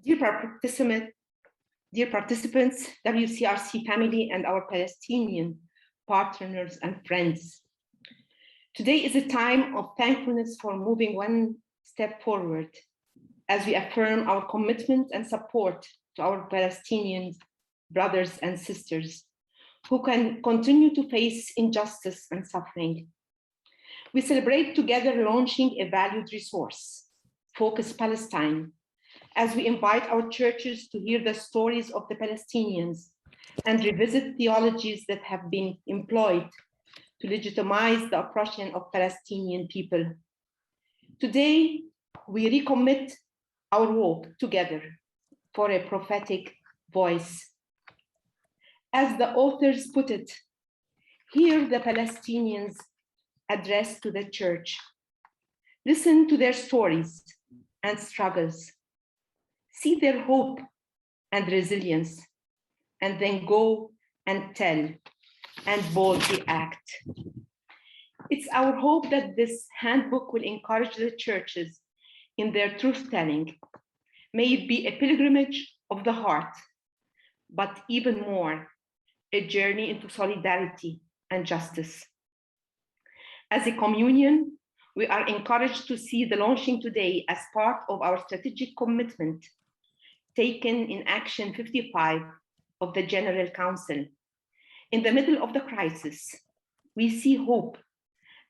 Dear participants, WCRC family, and our Palestinian partners and friends. Today is a time of thankfulness for moving one step forward as we affirm our commitment and support to our Palestinian brothers and sisters who can continue to face injustice and suffering. We celebrate together launching a valued resource, Focus Palestine, as we invite our churches to hear the stories of the Palestinians and revisit theologies that have been employed to legitimize the oppression of Palestinian people. Today, we recommit our work together for a prophetic voice. As the authors put it, hear the Palestinians addressed to the church. Listen to their stories and struggles. See their hope and resilience, and then go and tell and boldly act. It's our hope that this handbook will encourage the churches in their truth-telling. May it be a pilgrimage of the heart, but even more, a journey into solidarity and justice. As a communion, we are encouraged to see the launching today as part of our strategic commitment taken in Action 55 of the General Council. In the middle of the crisis, we see hope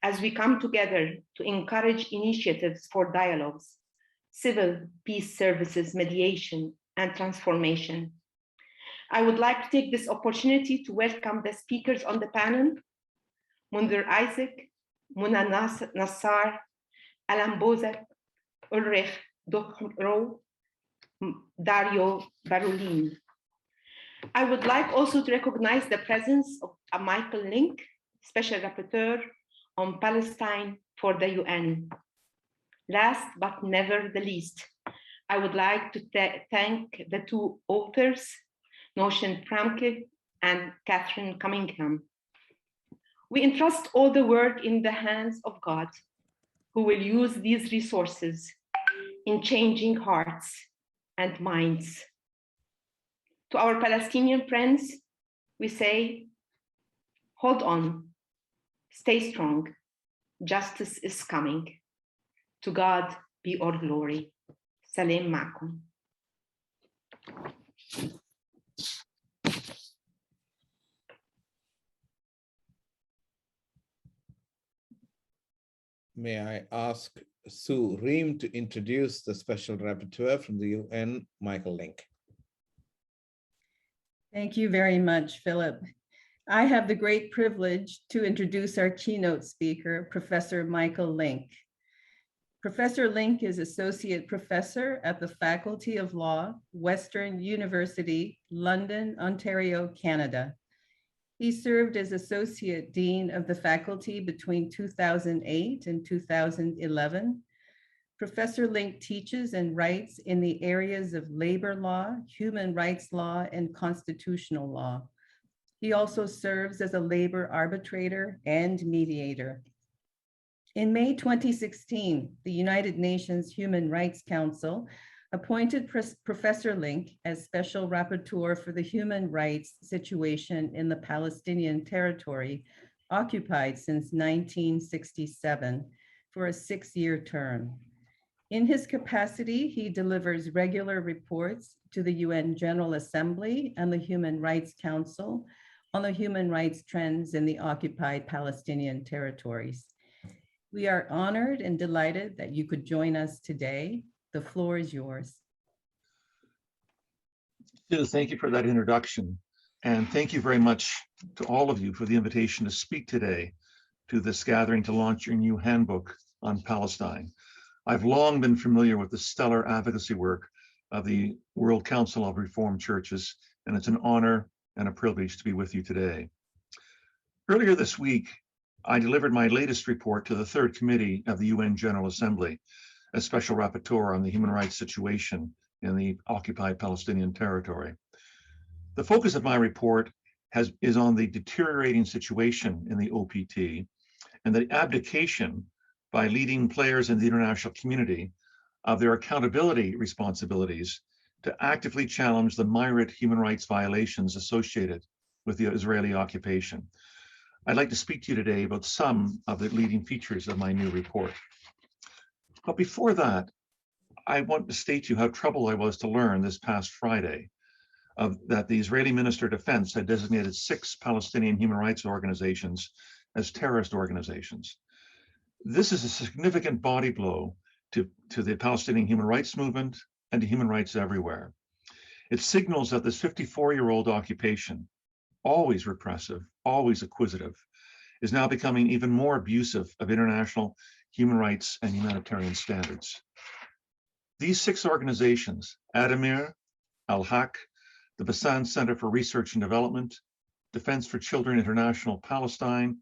as we come together to encourage initiatives for dialogues, civil peace services, mediation, and transformation. I would like to take this opportunity to welcome the speakers on the panel, Mundir Isaac, Muna Nassar, Alan Bozak, Ulrich Dochro, Dario Barolini. I would like also to recognize the presence of Michael Link, Special Rapporteur on Palestine for the UN. Last but never the least, I would like to thank the two authors, Notion Framke and Catherine Cunningham. We entrust all the work in the hands of God, who will use these resources in changing hearts and minds. To our Palestinian friends, we say, hold on, stay strong, justice is coming. To God be all glory. Salam ma'akum. May I ask Sue Ream to introduce the Special Rapporteur from the UN, Michael Link. Thank you very much, Philip. I have the great privilege to introduce our keynote speaker, Professor Michael Link. Professor Link is Associate Professor at the Faculty of Law, Western University, London, Ontario, Canada. He served as Associate Dean of the faculty between 2008 and 2011. Professor Link teaches and writes in the areas of labor law, human rights law, and constitutional law. He also serves as a labor arbitrator and mediator. In May 2016, the United Nations Human Rights Council appointed Professor Link as Special Rapporteur for the human rights situation in the Palestinian territory occupied since 1967 for a 6-year term. In his capacity, he delivers regular reports to the UN General Assembly and the Human Rights Council on the human rights trends in the occupied Palestinian territories. We are honored and delighted that you could join us today. The floor is yours. Sue, thank you for that introduction. And thank you very much to all of you for the invitation to speak today to this gathering to launch your new handbook on Palestine. I've long been familiar with the stellar advocacy work of the World Council of Reformed Churches, and it's an honor and a privilege to be with you today. Earlier this week, I delivered my latest report to the Third Committee of the UN General Assembly, as Special Rapporteur on the human rights situation in the occupied Palestinian territory. The focus of my report is on the deteriorating situation in the OPT and the abdication by leading players in the international community of their accountability responsibilities to actively challenge the myriad human rights violations associated with the Israeli occupation. I'd like to speak to you today about some of the leading features of my new report. But before that, I want to state to you how troubled I was to learn this past Friday that the Israeli Minister of Defense had designated 6 Palestinian human rights organizations as terrorist organizations. This is a significant body blow to the Palestinian human rights movement and to human rights everywhere. It signals that this 54-year-old occupation, always repressive, always acquisitive, is now becoming even more abusive of international human rights and humanitarian standards. These 6 organizations, Adamir, Al-Haq, the Bassan Center for Research and Development, Defense for Children International Palestine,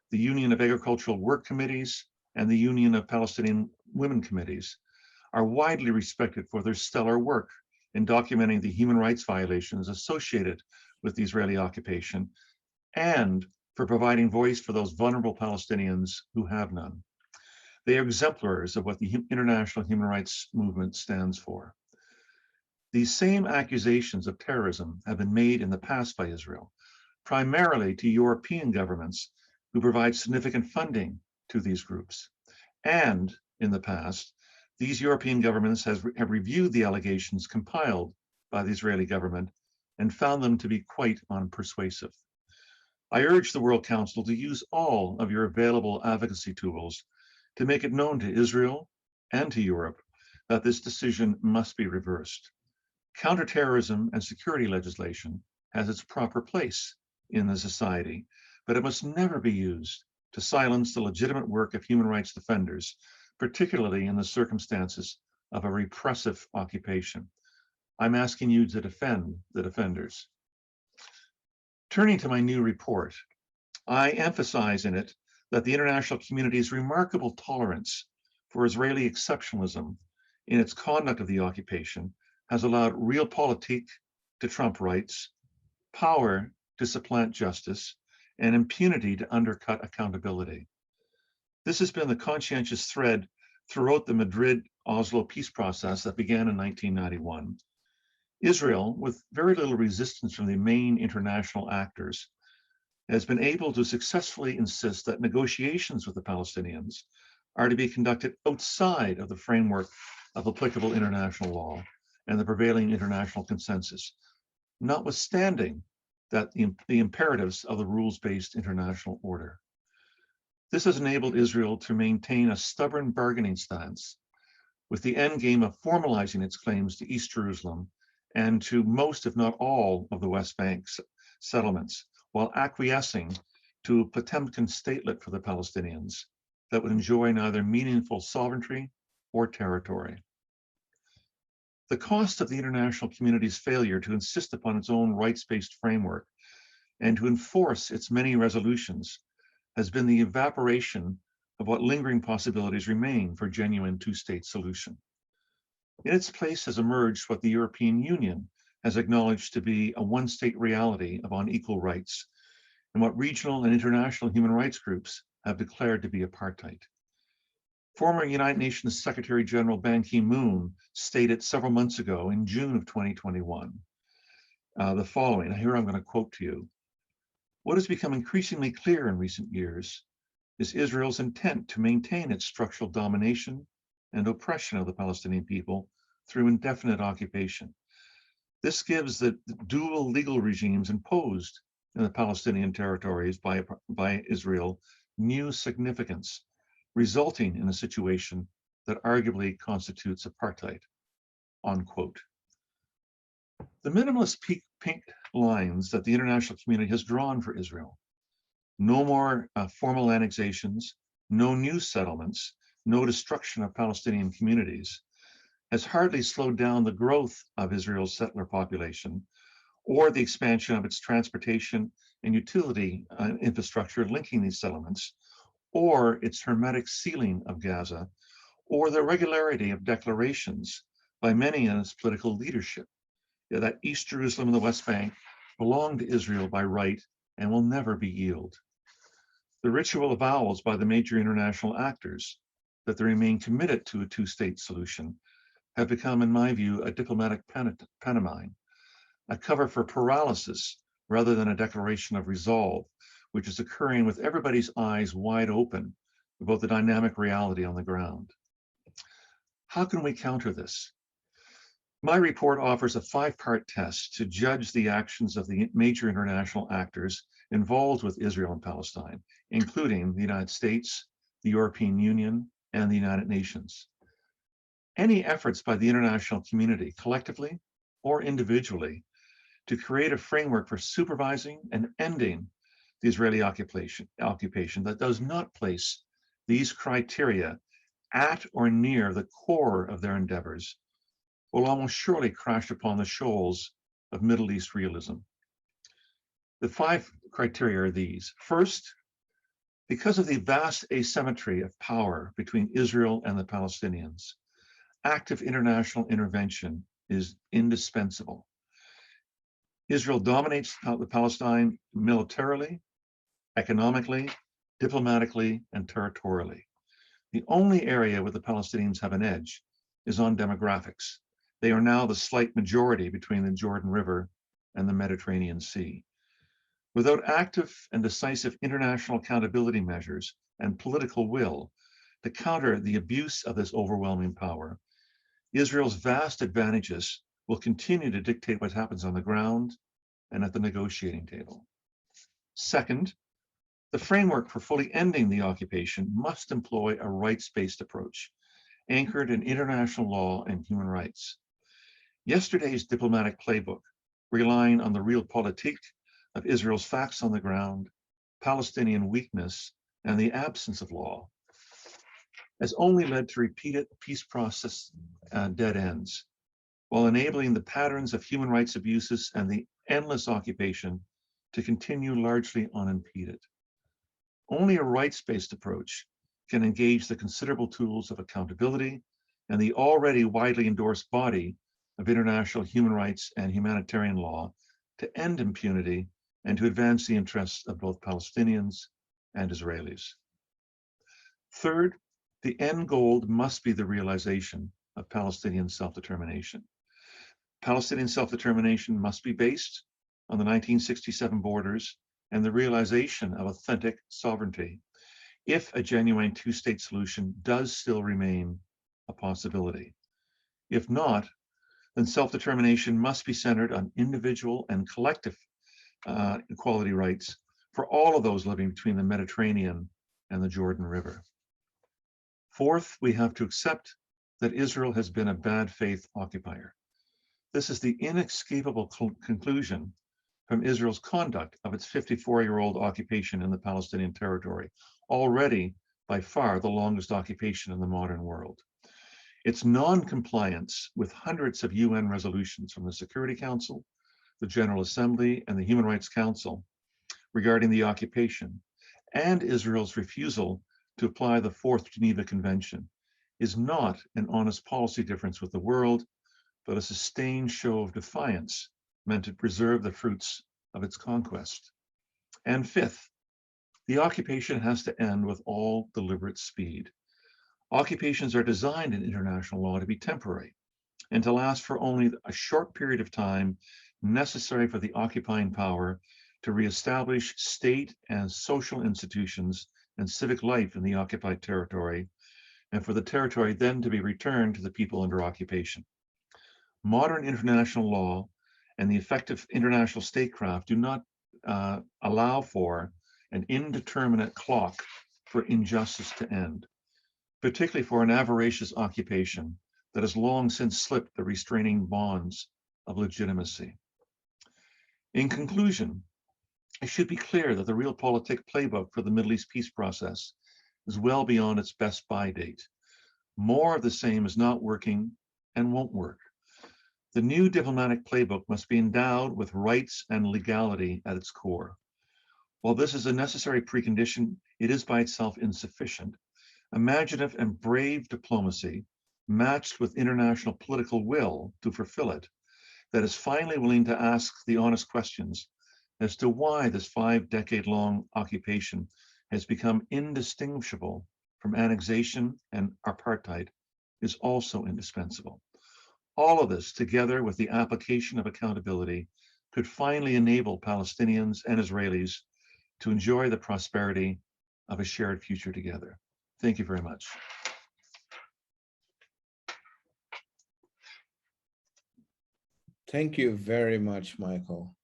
the Union of Agricultural Work Committees, and the Union of Palestinian Women Committees, are widely respected for their stellar work in documenting the human rights violations associated with the Israeli occupation and for providing voice for those vulnerable Palestinians who have none. They are exemplars of what the international human rights movement stands for. These same accusations of terrorism have been made in the past by Israel, primarily to European governments who provide significant funding to these groups. And in the past, these European governments have reviewed the allegations compiled by the Israeli government and found them to be quite unpersuasive. I urge the World Council to use all of your available advocacy tools to make it known to Israel and to Europe that this decision must be reversed. Counterterrorism and security legislation has its proper place in the society, but it must never be used to silence the legitimate work of human rights defenders, particularly in the circumstances of a repressive occupation. I'm asking you to defend the defenders. Turning to my new report, I emphasize in it that the international community's remarkable tolerance for Israeli exceptionalism in its conduct of the occupation has allowed realpolitik to trump rights, power to supplant justice, and impunity to undercut accountability. This has been the conscientious thread throughout the Madrid-Oslo peace process that began in 1991. Israel, with very little resistance from the main international actors, has been able to successfully insist that negotiations with the Palestinians are to be conducted outside of the framework of applicable international law and the prevailing international consensus, notwithstanding that the imperatives of the rules-based international order. This has enabled Israel to maintain a stubborn bargaining stance with the end game of formalizing its claims to East Jerusalem and to most, if not all, of the West Bank settlements, while acquiescing to a Potemkin statelet for the Palestinians that would enjoy neither meaningful sovereignty or territory. The cost of the international community's failure to insist upon its own rights-based framework and to enforce its many resolutions has been the evaporation of what lingering possibilities remain for genuine two-state solution. In its place has emerged what the European Union has acknowledged to be a one-state reality of unequal rights, and what regional and international human rights groups have declared to be apartheid. Former United Nations Secretary General Ban Ki-moon stated several months ago in June of 2021, the following. Here I'm going to quote to you. What has become increasingly clear in recent years is Israel's intent to maintain its structural domination and oppression of the Palestinian people through indefinite occupation. This gives the dual legal regimes imposed in the Palestinian territories by Israel new significance, resulting in a situation that arguably constitutes apartheid, unquote. The minimalist pink lines that the international community has drawn for Israel, no more formal annexations, no new settlements, no destruction of Palestinian communities, has hardly slowed down the growth of Israel's settler population or the expansion of its transportation and utility infrastructure linking these settlements, or its hermetic sealing of Gaza, or the regularity of declarations by many in its political leadership that East Jerusalem and the West Bank belong to Israel by right and will never be yielded. The ritual avowals by the major international actors that they remain committed to a two-state solution have become, in my view, a diplomatic pantomime, a cover for paralysis rather than a declaration of resolve, which is occurring with everybody's eyes wide open about the dynamic reality on the ground. How can we counter this? My report offers a 5-part test to judge the actions of the major international actors involved with Israel and Palestine, including the United States, the European Union, and the United Nations. Any efforts by the international community, collectively or individually, to create a framework for supervising and ending the Israeli occupation that does not place these criteria at or near the core of their endeavors will almost surely crash upon the shoals of Middle East realism. The 5 criteria are these. First, because of the vast asymmetry of power between Israel and the Palestinians, active international intervention is indispensable. Israel dominates Palestine militarily, economically, diplomatically, and territorially. The only area where the Palestinians have an edge is on demographics. They are now the slight majority between the Jordan River and the Mediterranean Sea. Without active and decisive international accountability measures and political will to counter the abuse of this overwhelming power, Israel's vast advantages will continue to dictate what happens on the ground and at the negotiating table. Second, the framework for fully ending the occupation must employ a rights-based approach, anchored in international law and human rights. Yesterday's diplomatic playbook, relying on the realpolitik of Israel's facts on the ground, Palestinian weakness, and the absence of law, has only led to repeated peace process dead ends, while enabling the patterns of human rights abuses and the endless occupation to continue largely unimpeded. Only a rights-based approach can engage the considerable tools of accountability and the already widely endorsed body of international human rights and humanitarian law to end impunity and to advance the interests of both Palestinians and Israelis. Third, the end goal must be the realization of Palestinian self-determination. Palestinian self-determination must be based on the 1967 borders and the realization of authentic sovereignty, if a genuine 2-state solution does still remain a possibility. If not, then self-determination must be centered on individual and collective equality rights for all of those living between the Mediterranean and the Jordan River. Fourth, we have to accept that Israel has been a bad faith occupier. This is the inescapable conclusion from Israel's conduct of its 54-year-old occupation in the Palestinian territory, already by far the longest occupation in the modern world. Its non-compliance with hundreds of UN resolutions from the Security Council, the General Assembly, and the Human Rights Council regarding the occupation, and Israel's refusal to apply the 4th Geneva Convention, is not an honest policy difference with the world, but a sustained show of defiance meant to preserve the fruits of its conquest. And fifth, the occupation has to end with all deliberate speed. Occupations are designed in international law to be temporary and to last for only a short period of time necessary for the occupying power to reestablish state and social institutions and civic life in the occupied territory, and for the territory then to be returned to the people under occupation. Modern international law and the effective international statecraft do not allow for an indeterminate clock for injustice to end, particularly for an avaricious occupation that has long since slipped the restraining bonds of legitimacy. In conclusion, it should be clear that the realpolitik playbook for the Middle East peace process is well beyond its best by date. More of the same is not working and won't work. The new diplomatic playbook must be endowed with rights and legality at its core. While this is a necessary precondition, it is by itself insufficient. Imaginative and brave diplomacy, matched with international political will to fulfill it, that is finally willing to ask the honest questions as to why this 5-decade-long occupation has become indistinguishable from annexation and apartheid, is also indispensable. All of this, together with the application of accountability, could finally enable Palestinians and Israelis to enjoy the prosperity of a shared future together. Thank you very much. Thank you very much, Michael.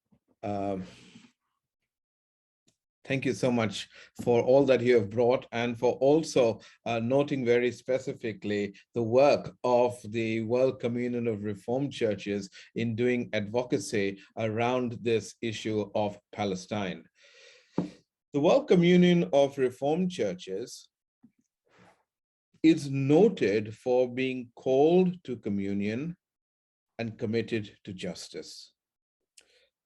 Thank you so much for all that you have brought and for also noting very specifically the work of the World Communion of Reformed Churches in doing advocacy around this issue of Palestine. The World Communion of Reformed Churches is noted for being called to communion and committed to justice.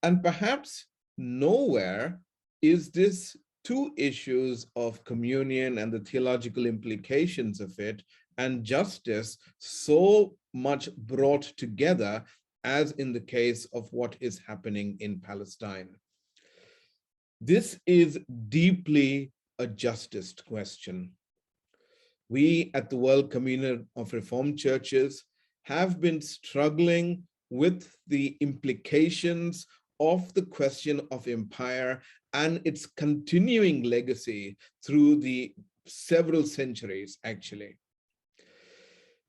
And perhaps nowhere is this two issues of communion and the theological implications of it and justice so much brought together as in the case of what is happening in Palestine. This is deeply a justice question. We at the World Communion of Reformed Churches have been struggling with the implications of the question of empire and its continuing legacy through the several centuries, actually.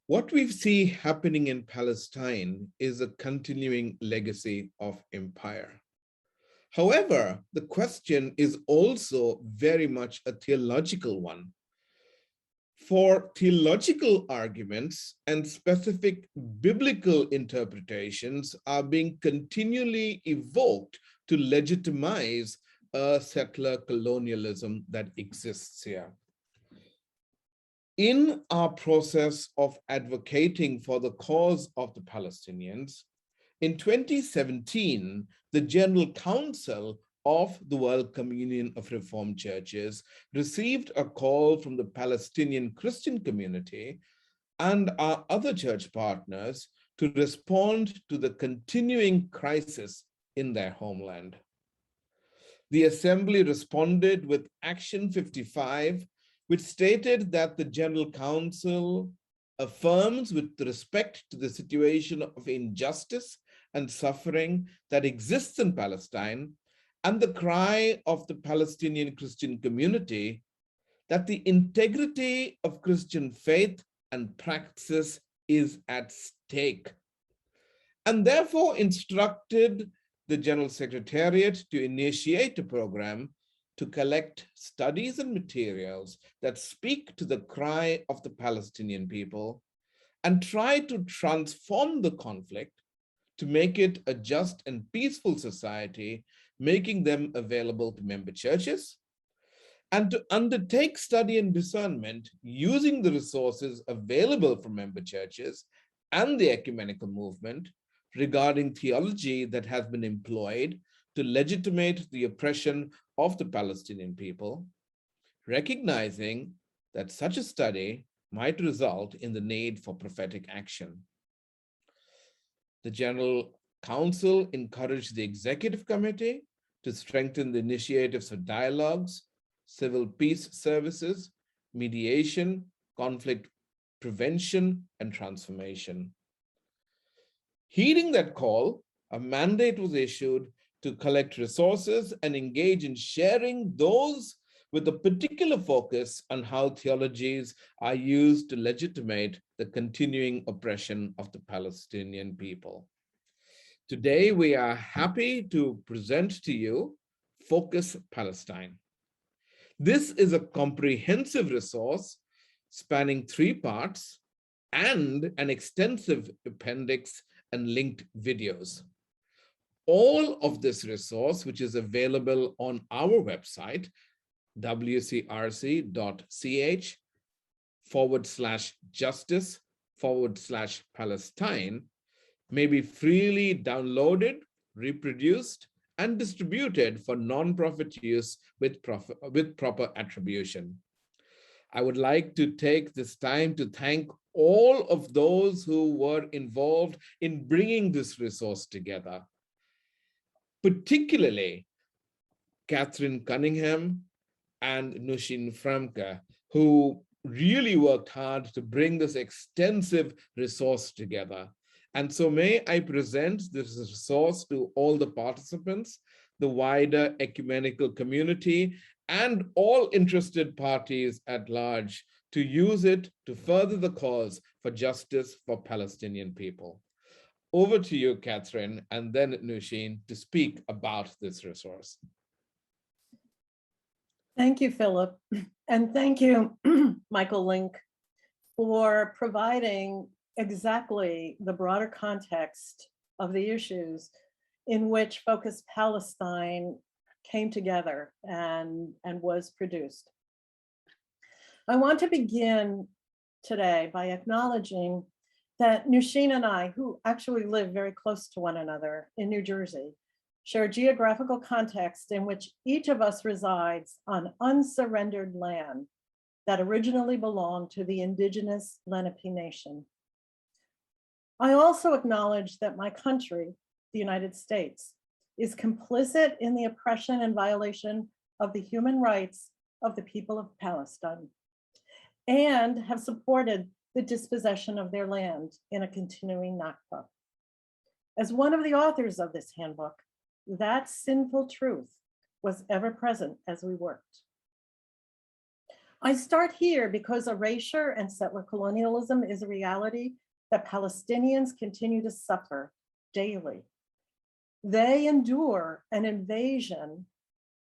What we see happening in Palestine is a continuing legacy of empire. However, the question is also very much a theological one. For theological arguments and specific biblical interpretations are being continually evoked to legitimize a settler colonialism that exists here. In our process of advocating for the cause of the Palestinians, in 2017, the General Council of the World Communion of Reformed Churches received a call from the Palestinian Christian community and our other church partners to respond to the continuing crisis in their homeland. The Assembly responded with Action 55, which stated that the General Council affirms with respect to the situation of injustice and suffering that exists in Palestine and the cry of the Palestinian Christian community that the integrity of Christian faith and practice is at stake, and therefore instructed the General Secretariat to initiate a program to collect studies and materials that speak to the cry of the Palestinian people and try to transform the conflict to make it a just and peaceful society, making them available to member churches, and to undertake study and discernment using the resources available from member churches and the ecumenical movement regarding theology that has been employed to legitimate the oppression of the Palestinian people, recognizing that such a study might result in the need for prophetic action. The General Council encouraged the Executive Committee to strengthen the initiatives of dialogues, civil peace services, mediation, conflict prevention, and transformation. Heeding that call, a mandate was issued to collect resources and engage in sharing those with a particular focus on how theologies are used to legitimate the continuing oppression of the Palestinian people. Today, we are happy to present to you Focus Palestine. This is a comprehensive resource spanning 3 parts and an extensive appendix and linked videos. All of this resource, which is available on our website, wcrc.ch/justice/Palestine, may be freely downloaded, reproduced, and distributed for nonprofit use with proper attribution. I would like to take this time to thank all of those who were involved in bringing this resource together, particularly Catherine Cunningham and Nushin Framka, who really worked hard to bring this extensive resource together. And so may I present this resource to all the participants, the wider ecumenical community, and all interested parties at large to use it to further the cause for justice for Palestinian people. Over to you, Catherine, and then Nushin to speak about this resource. Thank you, Philip. And thank you, Michael Link, for providing exactly the broader context of the issues in which Focus Palestine came together and was produced. I want to begin today by acknowledging that Nushin and I, who actually live very close to one another in New Jersey, share geographical context in which each of us resides on unsurrendered land that originally belonged to the indigenous Lenape Nation. I also acknowledge that my country, the United States, is complicit in the oppression and violation of the human rights of the people of Palestine, and have supported the dispossession of their land in a continuing Nakba. As one of the authors of this handbook, that sinful truth was ever present as we worked. I start here because erasure and settler colonialism is a reality that Palestinians continue to suffer daily. They endure an invasion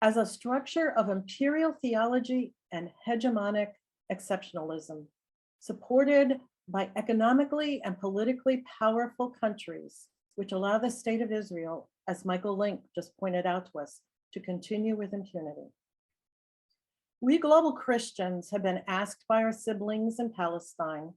as a structure of imperial theology and hegemonic exceptionalism, supported by economically and politically powerful countries, which allow the state of Israel, as Michael Link just pointed out to us, to continue with impunity. We global Christians have been asked by our siblings in Palestine,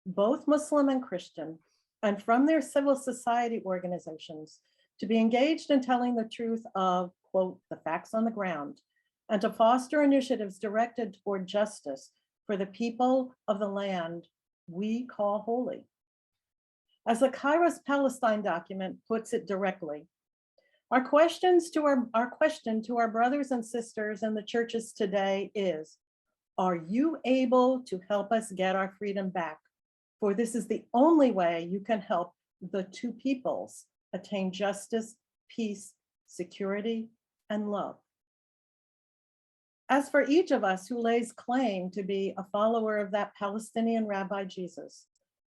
both Muslim and Christian, and from their civil society organizations, to be engaged in telling the truth of, quote, the facts on the ground, and to foster initiatives directed toward justice for the people of the land we call holy. As the Kairos Palestine document puts it directly, our question to our brothers and sisters in the churches today is, are you able to help us get our freedom back? For this is the only way you can help the two peoples attain justice, peace, security, and love. As for each of us who lays claim to be a follower of that Palestinian Rabbi Jesus,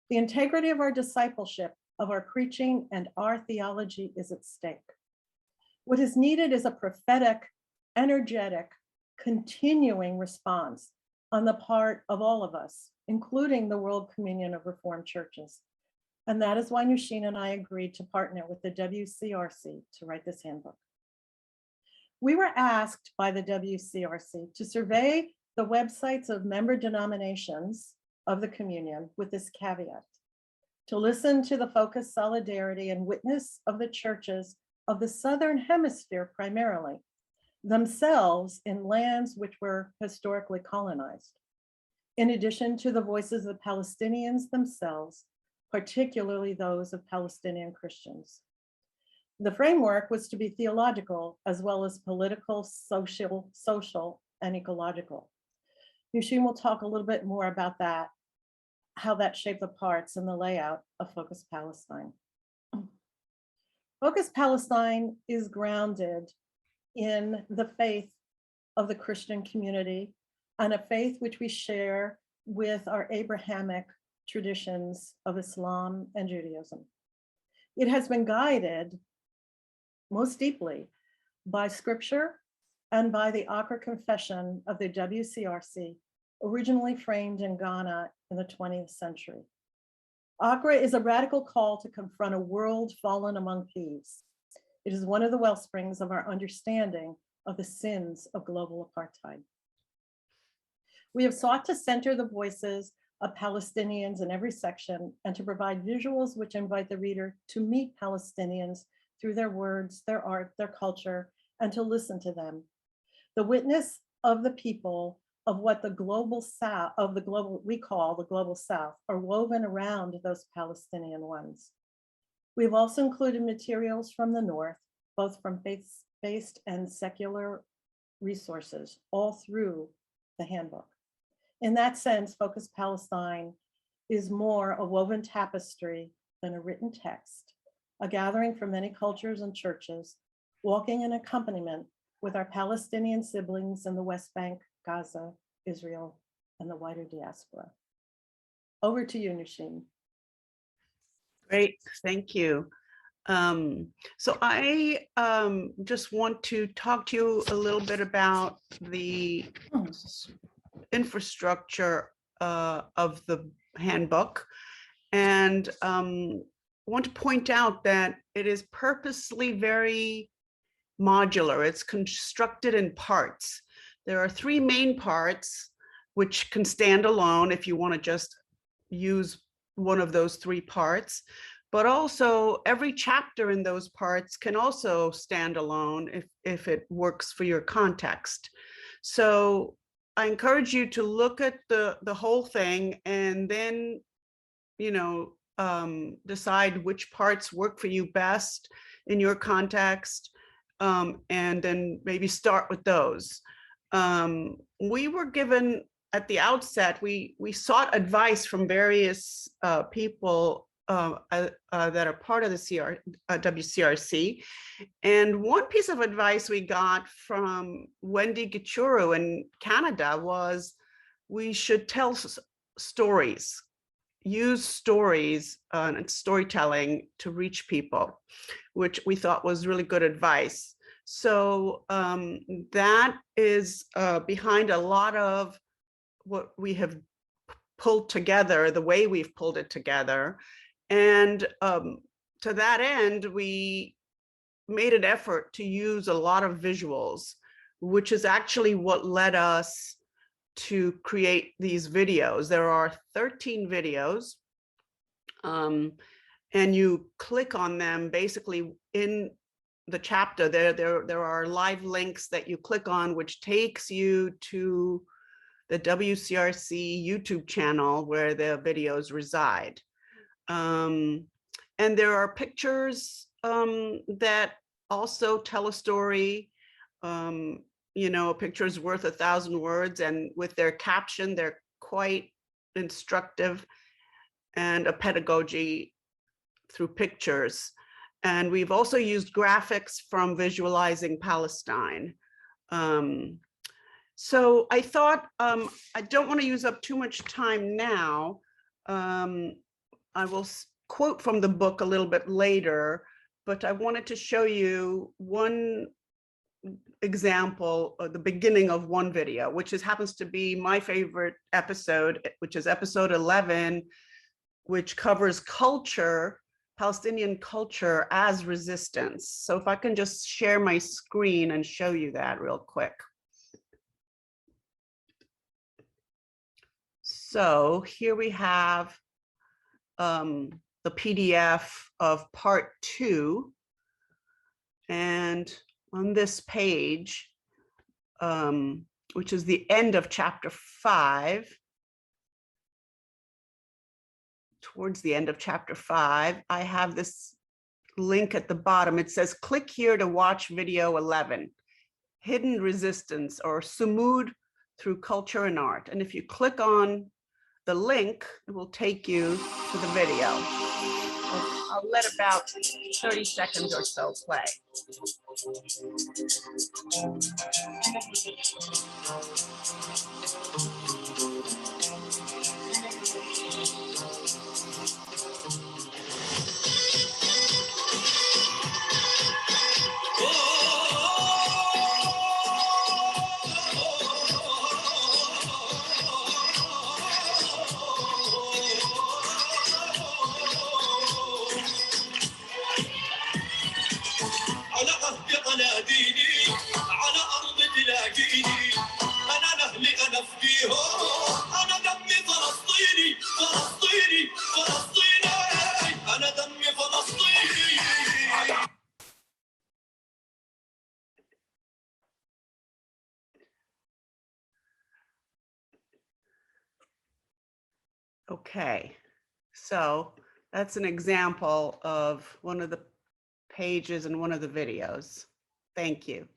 the integrity of our discipleship, of our preaching, and our theology is at stake. What is needed is a prophetic, energetic, continuing response on the part of all of us, including the World Communion of Reformed Churches. And that is why Nushin and I agreed to partner with the WCRC to write this handbook. We were asked by the WCRC to survey the websites of member denominations of the communion with this caveat: to listen to the focus, solidarity, and witness of the churches of the Southern Hemisphere primarily, themselves in lands which were historically colonized, in addition to the voices of Palestinians themselves, particularly those of Palestinian Christians. The framework was to be theological as well as political, social, and ecological. Nushin will talk a little bit more about that, how that shaped the parts and the layout of Focus Palestine. Focus Palestine is grounded in the faith of the Christian community and a faith which we share with our Abrahamic traditions of Islam and Judaism. It has been guided most deeply by scripture and by the Accra Confession of the WCRC, originally framed in Ghana in the 20th century. Accra is a radical call to confront a world fallen among thieves. It is one of the wellsprings of our understanding of the sins of global apartheid. We have sought to center the voices of Palestinians in every section and to provide visuals which invite the reader to meet Palestinians through their words, their art, their culture, and to listen to them. The witness of the people of what the global South, we call the global South, are woven around those Palestinian ones. We've also included materials from the North, both from faith-based and secular resources, all through the handbook. In that sense, Focus Palestine is more a woven tapestry than a written text, a gathering for many cultures and churches, walking in accompaniment with our Palestinian siblings in the West Bank, Gaza, Israel, and the wider diaspora. Over to you, Nasheen. Great, thank you. So I just want to talk to you a little bit about the infrastructure of the handbook, and want to point out that it is purposely very modular. It's constructed in parts. There are three main parts which can stand alone if you want to just use one of those three parts, but also every chapter in those parts can also stand alone if it works for your context. So I encourage you to look at the whole thing and then, you know, decide which parts work for you best in your context, and then maybe start with those. We were given at the outset, we sought advice from various people that are part of the WCRC. And one piece of advice we got from Wendy Gichuru in Canada was we should tell stories, use stories and storytelling to reach people, which we thought was really good advice. So that is behind a lot of what we have pulled together, the way we've pulled it together. And to that end, we made an effort to use a lot of visuals, which is actually what led us to create these videos. There are 13 videos, and you click on them basically in the chapter. There are live links that you click on, which takes you to the WCRC YouTube channel where the videos reside. And there are pictures that also tell a story. You know, a picture is worth 1,000 words, and with their caption, they're quite instructive and a pedagogy through pictures. And we've also used graphics from Visualizing Palestine. So I thought, I don't want to use up too much time now. I will quote from the book a little bit later, but I wanted to show you one example of the beginning of one video, which happens to be my favorite episode, which is episode 11, which covers culture, Palestinian culture as resistance. So if I can just share my screen and show you that real quick. So here we have the PDF of part 2. And on this page, which is the end of chapter 5, towards the end of chapter 5, I have this link at the bottom. It says, click here to watch video 11, Hidden Resistance or Sumud Through Culture and Art. And if you click on the link, it will take you to the video. I'll let about 30 seconds or so play. Okay, so that's an example of one of the pages in one of the videos. Thank you.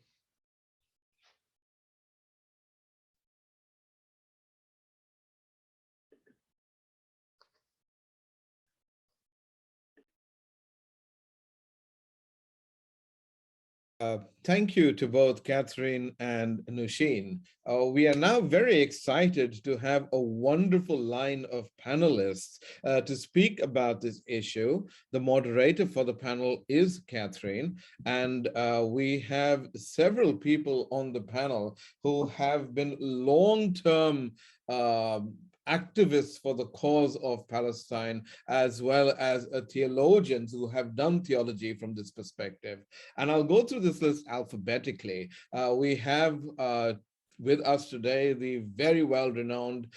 Thank you to both Catherine and Nushin. We are now very excited to have a wonderful line of panelists to speak about this issue. The moderator for the panel is Catherine, and we have several people on the panel who have been long-term activists for the cause of Palestine, as well as theologians who have done theology from this perspective. And I'll go through this list alphabetically. We have with us today the very well-renowned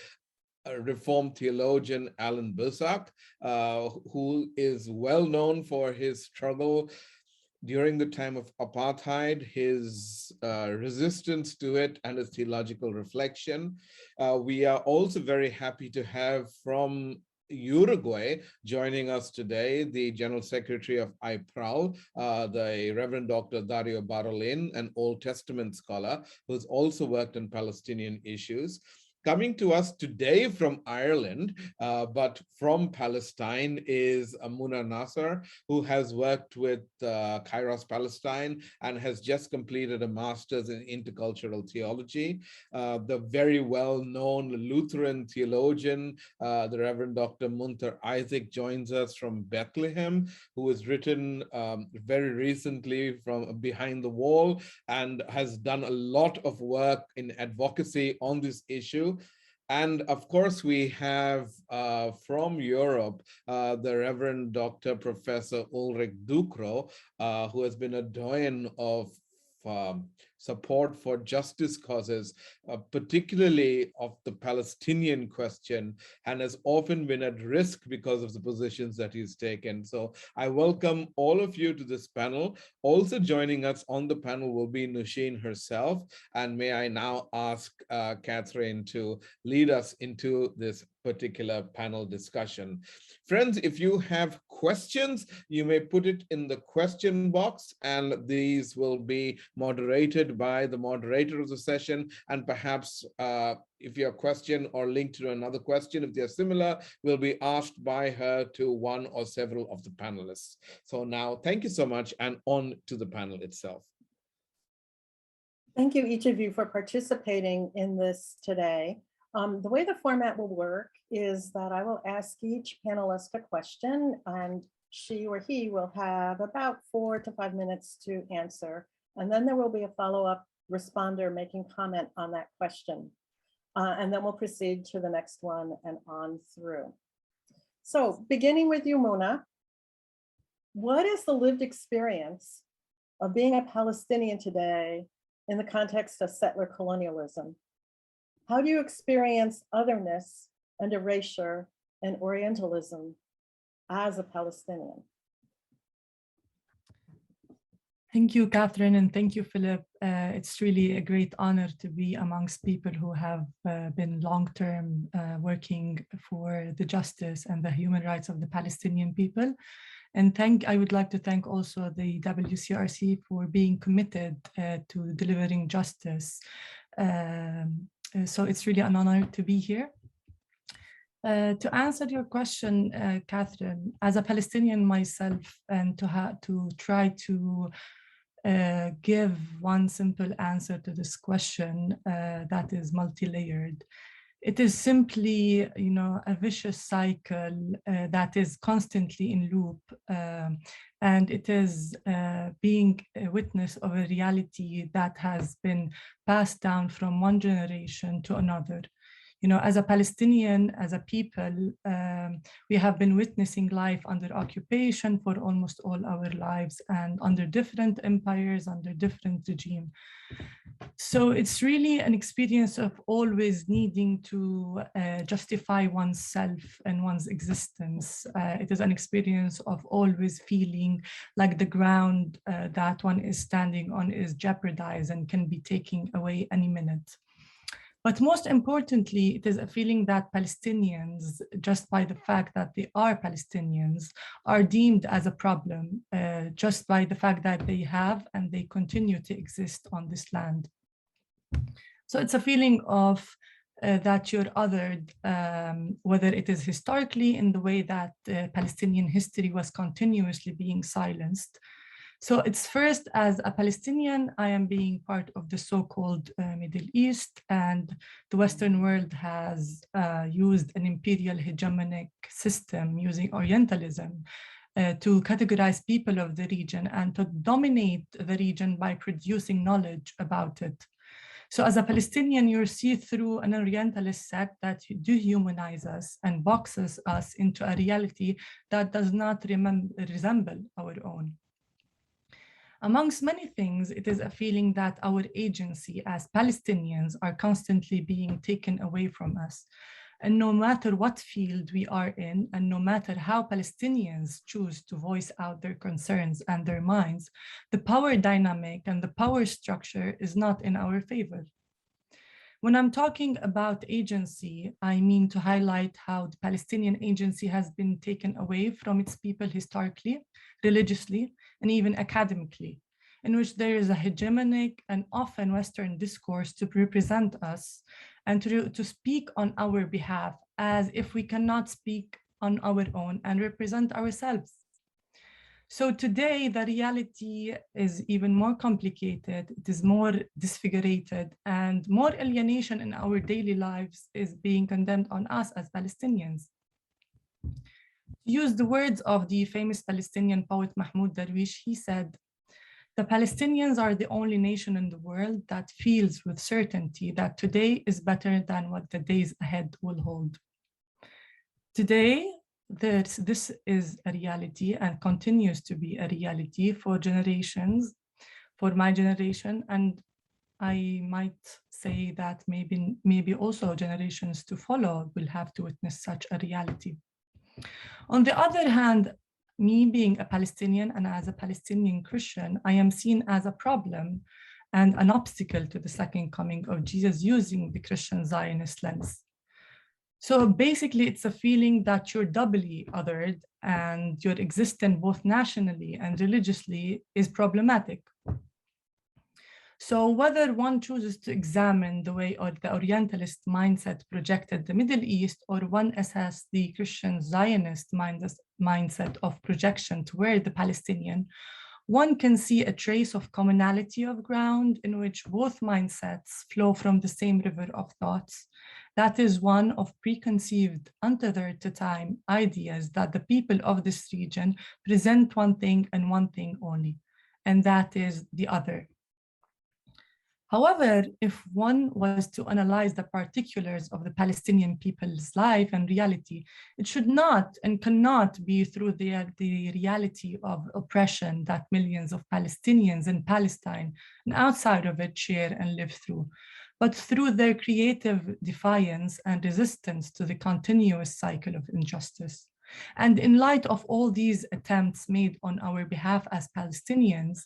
Reformed theologian Alan Bussack, who is well known for his struggle during the time of apartheid, his resistance to it, and his theological reflection. We are also very happy to have from Uruguay joining us today, the General Secretary of IPRAL, the Reverend Dr. Dario Barolin, an Old Testament scholar who's also worked on Palestinian issues. Coming to us today from Ireland, but from Palestine, is Muna Nasser, who has worked with Kairos Palestine and has just completed a master's in intercultural theology. The very well-known Lutheran theologian, the Reverend Dr. Munter Isaac, joins us from Bethlehem, who has written very recently from Behind the Wall and has done a lot of work in advocacy on this issue. And of course, we have from Europe, the Reverend Dr. Professor Ulrich Dukro, who has been a doyen of support for justice causes, particularly of the Palestinian question, and has often been at risk because of the positions that he's taken. So I welcome all of you to this panel. Also joining us on the panel will be Nushin herself. And may I now ask Catherine to lead us into this particular panel discussion. Friends, if you have questions, you may put it in the question box, and these will be moderated by the moderator of the session. And perhaps if your question or linked to another question, if they're similar, will be asked by her to one or several of the panelists. So now, thank you so much, and on to the panel itself. Thank you, each of you, for participating in this today. The way the format will work is that I will ask each panelist a question, and she or he will have about 4 to 5 minutes to answer. And then there will be a follow-up responder making comment on that question. And then we'll proceed to the next one and on through. So beginning with you, Muna, what is the lived experience of being a Palestinian today in the context of settler colonialism? How do you experience otherness and erasure and Orientalism as a Palestinian? Thank you, Catherine, and thank you, Philip. It's really a great honor to be amongst people who have been long-term working for the justice and the human rights of the Palestinian people. And I would like to thank also the WCRC for being committed to delivering justice. So it's really an honor to be here. To answer your question, Catherine, as a Palestinian myself, and to try to give one simple answer to this question that is multi-layered, it is simply, a vicious cycle that is constantly in loop, and it is being a witness of a reality that has been passed down from one generation to another. As a Palestinian, as a people, we have been witnessing life under occupation for almost all our lives, and under different empires, under different regimes. So it's really an experience of always needing to justify oneself and one's existence. It is an experience of always feeling like the ground that one is standing on is jeopardized and can be taken away any minute. But most importantly, it is a feeling that Palestinians, just by the fact that they are Palestinians, are deemed as a problem, just by the fact that they have and they continue to exist on this land. So it's a feeling of that you're othered, whether it is historically in the way that Palestinian history was continuously being silenced. So it's first, as a Palestinian, I am being part of the so-called Middle East, and the Western world has used an imperial hegemonic system using Orientalism to categorize people of the region and to dominate the region by producing knowledge about it. So as a Palestinian, you see through an Orientalist sect that dehumanizes us and boxes us into a reality that does not resemble our own. Amongst many things, it is a feeling that our agency as Palestinians are constantly being taken away from us. And no matter what field we are in, and no matter how Palestinians choose to voice out their concerns and their minds, the power dynamic and the power structure is not in our favor. When I'm talking about agency, I mean to highlight how the Palestinian agency has been taken away from its people historically, religiously, and even academically, in which there is a hegemonic and often Western discourse to represent us and to speak on our behalf as if we cannot speak on our own and represent ourselves. So today, the reality is even more complicated, it is more disfigurated, and more alienation in our daily lives is being condemned on us as Palestinians. To use the words of the famous Palestinian poet Mahmoud Darwish, he said, "The Palestinians are the only nation in the world that feels with certainty that today is better than what the days ahead will hold." Today, this is a reality and continues to be a reality for generations, for my generation, and I might say that maybe also generations to follow will have to witness such a reality. On the other hand, me being a Palestinian and as a Palestinian Christian, I am seen as a problem and an obstacle to the second coming of Jesus using the Christian Zionist lens. So basically, it's a feeling that you're doubly othered and your existence both nationally and religiously is problematic. So whether one chooses to examine the way or the Orientalist mindset projected the Middle East, or one assesses the Christian Zionist mindset of projection toward the Palestinian, one can see a trace of commonality of ground in which both mindsets flow from the same river of thoughts. That is one of preconceived, untethered to time ideas that the people of this region present one thing and one thing only, and that is the other. However, if one was to analyze the particulars of the Palestinian people's life and reality, it should not and cannot be through the reality of oppression that millions of Palestinians in Palestine and outside of it share and live through, but through their creative defiance and resistance to the continuous cycle of injustice. And in light of all these attempts made on our behalf as Palestinians,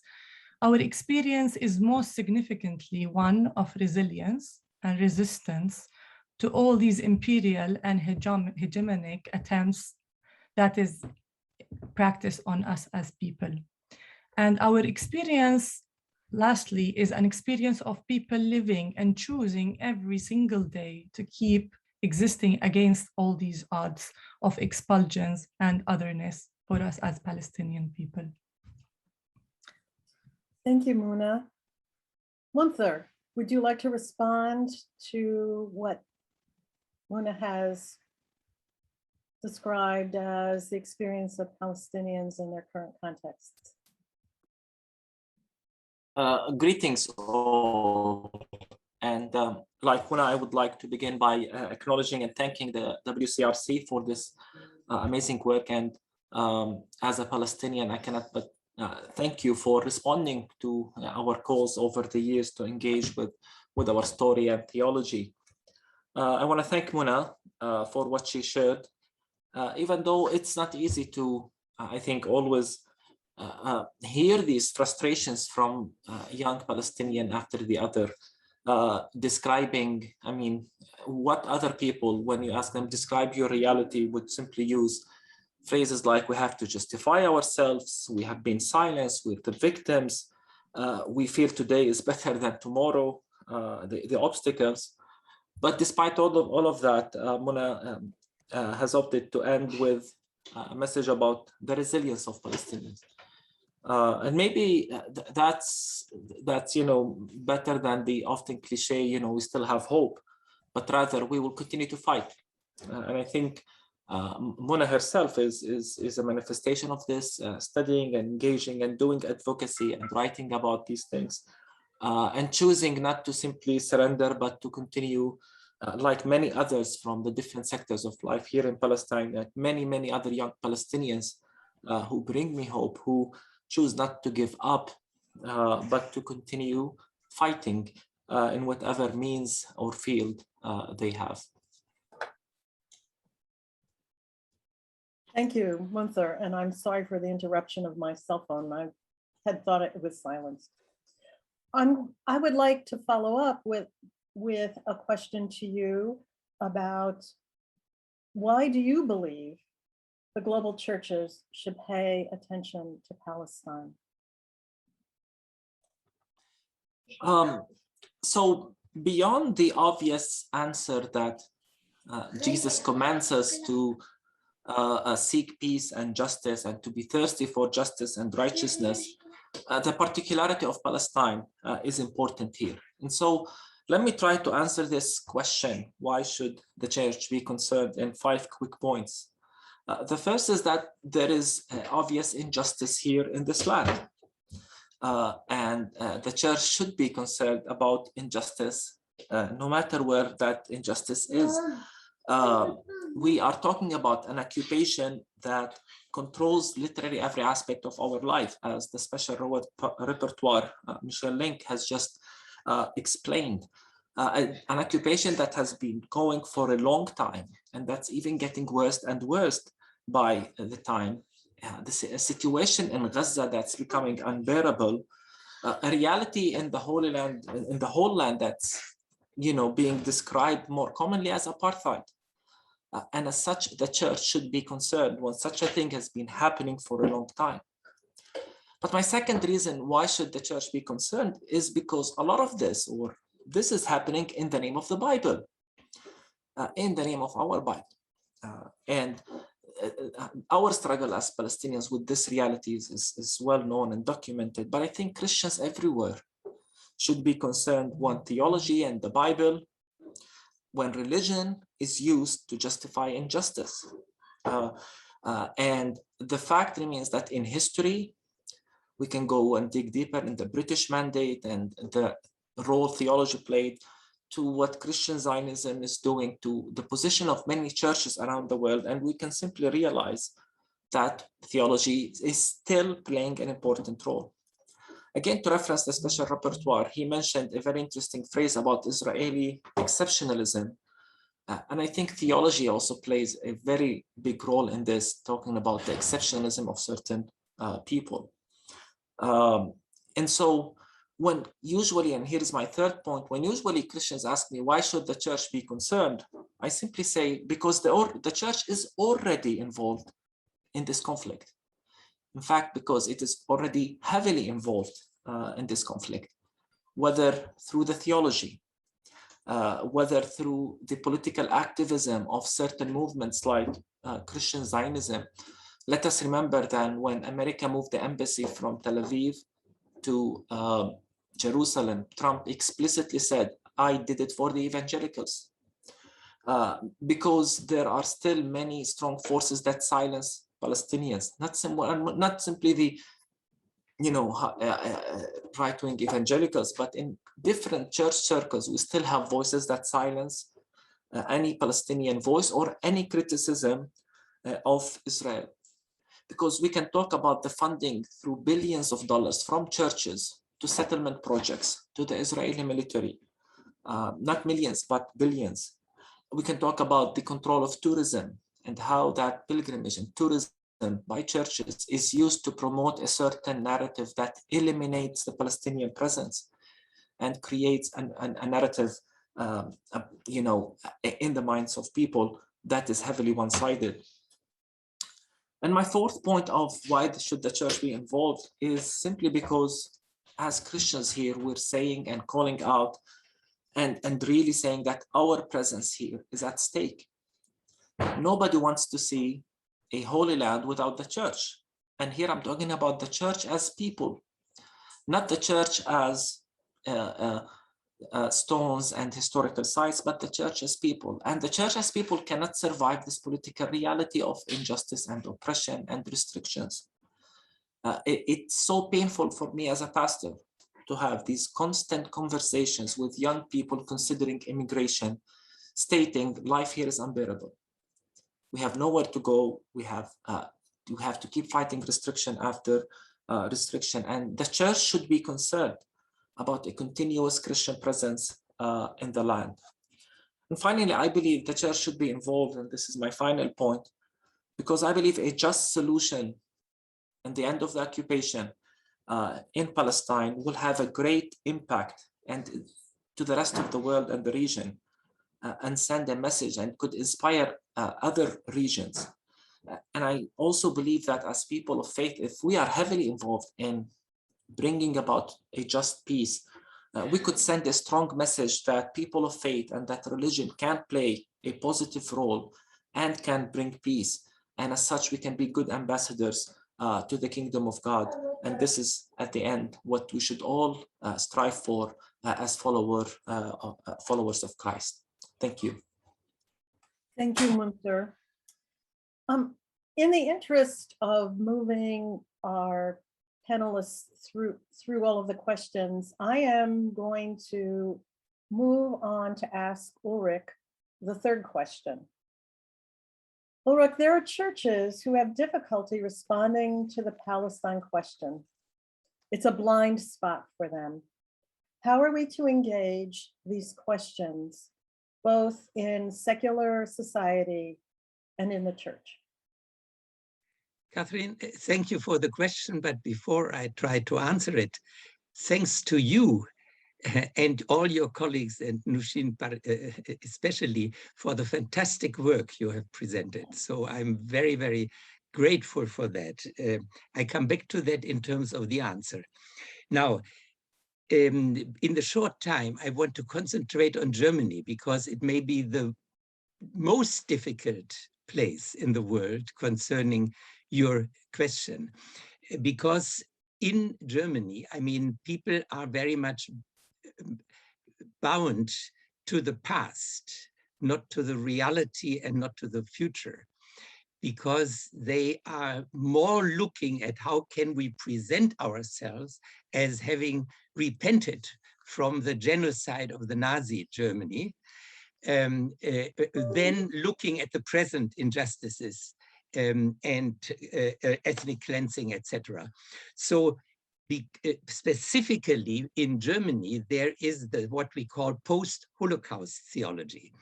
our experience is most significantly one of resilience and resistance to all these imperial and hegemonic attempts that is practiced on us as people. And our experience, lastly, is an experience of people living and choosing every single day to keep existing against all these odds of expulsions and otherness for us as Palestinian people. Thank you, Muna. Munther, would you like to respond to what Muna has described as the experience of Palestinians in their current contexts? Greetings all. And like Muna, I would like to begin by acknowledging and thanking the WCRC for this amazing work. And as a Palestinian, I cannot but thank you for responding to our calls over the years to engage with our story and theology. I want to thank Muna for what she shared, even though it's not easy to, I think, always hear these frustrations from young Palestinian after the other, describing, I mean, what other people, when you ask them, describe your reality, would simply use phrases like, we have to justify ourselves, we have been silenced, we're the victims, we feel today is better than tomorrow, the obstacles. But despite all of that, Muna has opted to end with a message about the resilience of Palestinians. And maybe that's better than the often cliche, we still have hope, but rather we will continue to fight. And I think Mona herself is a manifestation of this, studying and engaging and doing advocacy and writing about these things, and choosing not to simply surrender, but to continue, like many others from the different sectors of life here in Palestine, like many other young Palestinians who bring me hope, who choose not to give up, but to continue fighting in whatever means or field they have. Thank you, Munther, and I'm sorry for the interruption of my cell phone. I had thought it was silenced. I would like to follow up with a question to you about why do you believe the global churches should pay attention to Palestine? So beyond the obvious answer that Jesus commands us to seek peace and justice and to be thirsty for justice and righteousness, the particularity of Palestine is important here. And so let me try to answer this question: why should the church be concerned, in 5 quick points? The first is that there is obvious injustice here in this land. And the church should be concerned about injustice, no matter where that injustice is. We are talking about an occupation that controls literally every aspect of our life, as the special repertoire Michelle Link has just explained. An occupation that has been going for a long time, and that's even getting worse and worse by the time. The situation in Gaza that's becoming unbearable, a reality in the Holy Land, in the whole land that's being described more commonly as apartheid. And as such, the church should be concerned when such a thing has been happening for a long time. But my second reason why should the church be concerned is because a lot of this is happening in the name of the Bible, in the name of our Bible. And our struggle as Palestinians with this reality is well known and documented, but I think Christians everywhere should be concerned when theology and the Bible, when religion is used to justify injustice. And the fact remains that in history, we can go and dig deeper in the British Mandate and the role theology played to what Christian Zionism is doing to the position of many churches around the world. And we can simply realize that theology is still playing an important role. Again, to reference the special repertoire, he mentioned a very interesting phrase about Israeli exceptionalism. And I think theology also plays a very big role in this, talking about the exceptionalism of certain people. And so when usually, and here is my third point, when usually Christians ask me, why should the church be concerned? I simply say, because the church is already involved in this conflict. In fact, because it is already heavily involved in this conflict, whether through the theology, whether through the political activism of certain movements like Christian Zionism. Let us remember that when America moved the embassy from Tel Aviv to Jerusalem, Trump explicitly said, I did it for the evangelicals. Because there are still many strong forces that silence Palestinians, not simply the right-wing evangelicals, but in different church circles, we still have voices that silence any Palestinian voice or any criticism of Israel. Because we can talk about the funding through billions of dollars from churches to settlement projects, to the Israeli military, not millions, but billions. We can talk about the control of tourism and how that pilgrimage and tourism by churches is used to promote a certain narrative that eliminates the Palestinian presence and creates a narrative, in the minds of people that is heavily one-sided. And my fourth point of why should the church be involved is simply because as Christians here, we're saying and calling out and really saying that our presence here is at stake. Nobody wants to see a holy land without the church. And here I'm talking about the church as people, not the church as stones and historical sites, but the church as people. And the church as people cannot survive this political reality of injustice and oppression and restrictions. It's so painful for me as a pastor to have these constant conversations with young people considering immigration, stating life here is unbearable. We have nowhere to go. We have to keep fighting restriction after restriction. And the church should be concerned about a continuous Christian presence in the land. And finally, I believe the church should be involved, and this is my final point, because I believe a just solution in the end of the occupation in Palestine will have a great impact and to the rest of the world and the region, and send a message and could inspire other regions. And I also believe that as people of faith, if we are heavily involved in bringing about a just peace, we could send a strong message that people of faith and that religion can play a positive role and can bring peace. And as such, we can be good ambassadors to the kingdom of God. And this is, at the end, what we should all strive for as followers of Christ. Thank you. Thank you, Munter. In the interest of moving our panelists through all of the questions, I am going to move on to ask Ulrich the third question. Ulrich, there are churches who have difficulty responding to the Palestine question. It's a blind spot for them. How are we to engage these questions, both in secular society and in the church? Catherine, thank you for the question, but before I try to answer it, thanks to you and all your colleagues, and Nushin especially, for the fantastic work you have presented. So I'm very, very grateful for that. I come back to that in terms of the answer. Now, in the short time, I want to concentrate on Germany because it may be the most difficult place in the world concerning your question. Because in Germany, I mean, people are very much bound to the past, not to the reality and not to the future, because they are more looking at how can we present ourselves as having repented from the genocide of the Nazi Germany, then looking at the present injustices and ethnic cleansing, etc. So specifically in Germany, there is what we call post-Holocaust theology,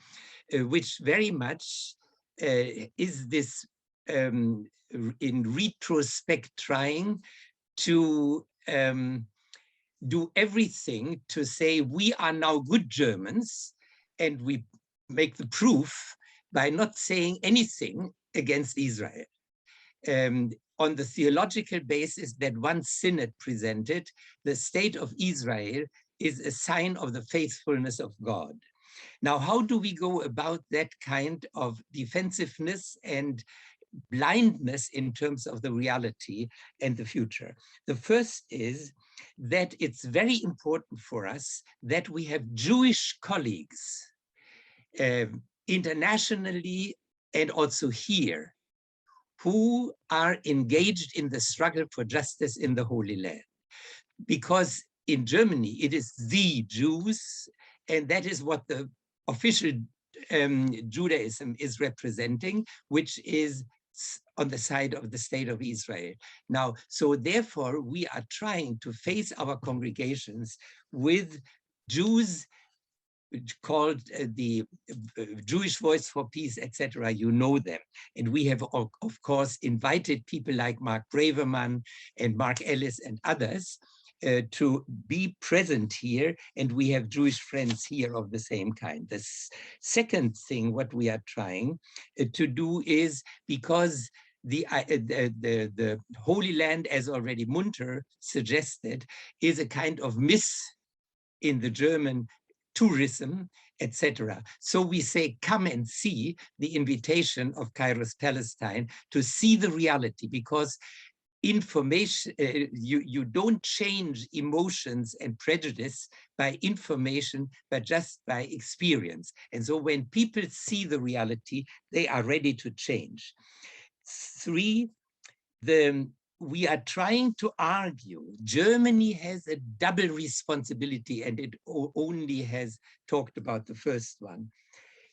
which very much is this in retrospect trying to do everything to say we are now good Germans, and we make the proof by not saying anything against Israel. On the theological basis that one synod presented, the state of Israel is a sign of the faithfulness of God. Now, how do we go about that kind of defensiveness and blindness in terms of the reality and the future? The first is that it's very important for us that we have Jewish colleagues internationally and also here who are engaged in the struggle for justice in the Holy Land. Because in Germany, it is the Jews, and that is what the official Judaism is representing, which is on the side of the state of Israel. Now, so therefore, we are trying to face our congregations with Jews called the Jewish Voice for Peace, etc. You know them. And we have, of course, invited people like Mark Braverman and Mark Ellis and others to be present here. And we have Jewish friends here of the same kind. The second thing, what we are trying to do is, because the Holy Land, as already Munter suggested, is a kind of myth in the German tourism, etc. So we say, come and see the invitation of Kairos Palestine to see the reality, because information, you don't change emotions and prejudice by information, but just by experience. And so when people see the reality, they are ready to change. 3, we are trying to argue Germany has a double responsibility, and it only has talked about the first one.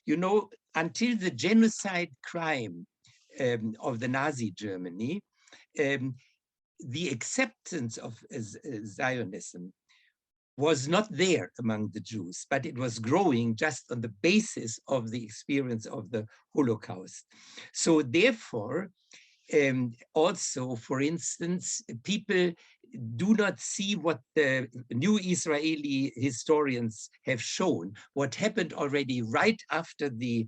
You know, until the genocide crime of the Nazi Germany, the acceptance of Zionism was not there among the Jews, but it was growing just on the basis of the experience of the Holocaust. So therefore, also, for instance, people do not see what the new Israeli historians have shown, what happened already right after the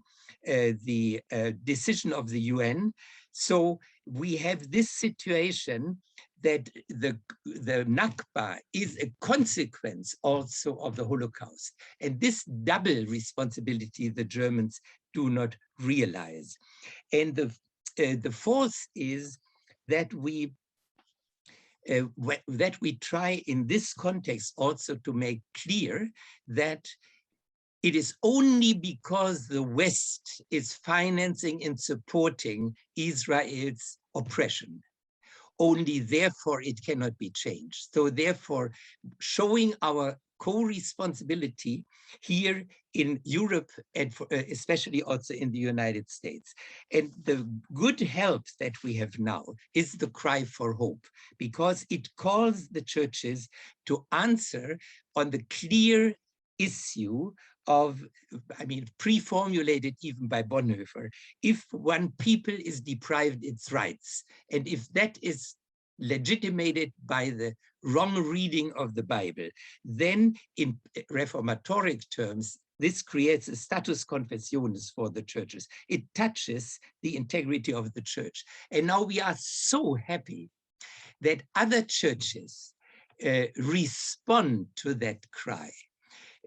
decision of the UN. So we have this situation that the Nakba is a consequence also of the Holocaust. And this double responsibility the Germans do not realize. And the fourth is that we try in this context also to make clear that it is only because the West is financing and supporting Israel's oppression. Only therefore it cannot be changed. So therefore, showing our co-responsibility here in Europe and especially also in the United States. And the good help that we have now is the cry for hope, because it calls the churches to answer on the clear issue of, I mean, pre-formulated even by Bonhoeffer, if one people is deprived its rights, and if that is legitimated by the wrong reading of the Bible, then in reformatoric terms, this creates a status confessionis for the churches. It touches the integrity of the church. And now we are so happy that other churches respond to that cry,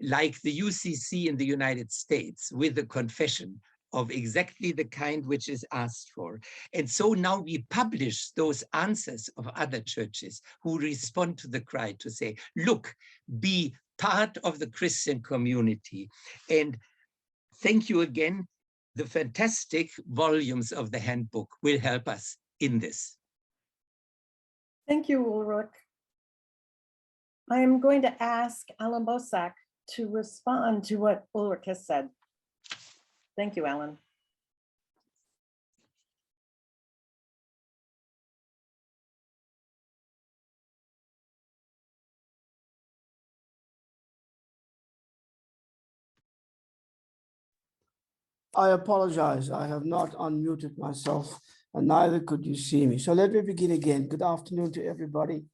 like the UCC in the United States with the confession of exactly the kind which is asked for. And so now we publish those answers of other churches who respond to the cry to say, look, be part of the Christian community. And thank you again. The fantastic volumes of the handbook will help us in this. Thank you, Ulrich. I am going to ask Alan Bosak to respond to what Ulrich has said. Thank you, Alan. I apologize. I have not unmuted myself, and neither could you see me. So let me begin again. Good afternoon to everybody.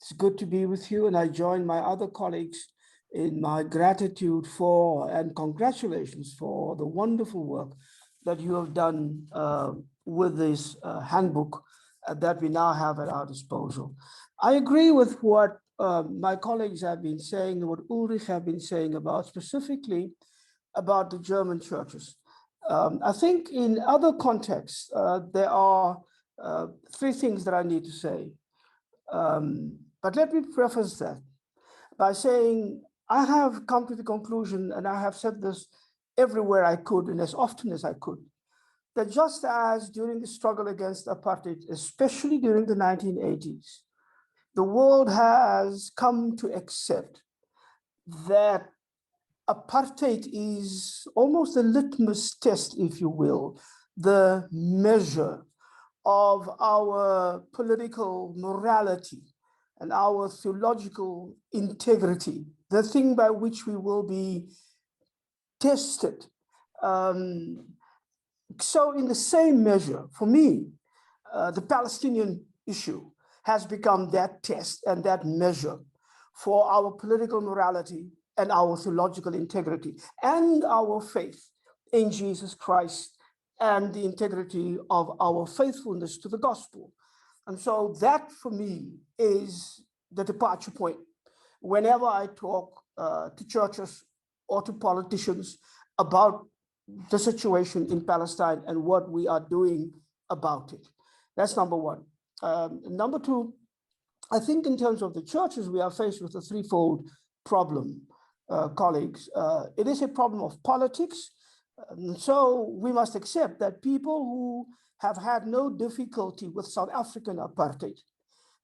It's good to be with you, and I join my other colleagues in my gratitude for and congratulations for the wonderful work that you have done with this handbook that we now have at our disposal. I agree with what my colleagues have been saying, and what Ulrich have been saying about specifically about the German churches. I think in other contexts, there are 3 things that I need to say. But let me preface that by saying I have come to the conclusion, and I have said this everywhere I could and as often as I could, that just as during the struggle against apartheid, especially during the 1980s, the world has come to accept that apartheid is almost a litmus test, if you will, the measure of our political morality and our theological integrity, the thing by which we will be tested. So in the same measure, for me, the Palestinian issue has become that test and that measure for our political morality and our theological integrity and our faith in Jesus Christ and the integrity of our faithfulness to the gospel. And so that for me is the departure point. Whenever I talk to churches or to politicians about the situation in Palestine and what we are doing about it. That's number one. Number two, I think in terms of the churches, we are faced with a threefold problem, colleagues. It is a problem of politics. So we must accept that people who have had no difficulty with South African apartheid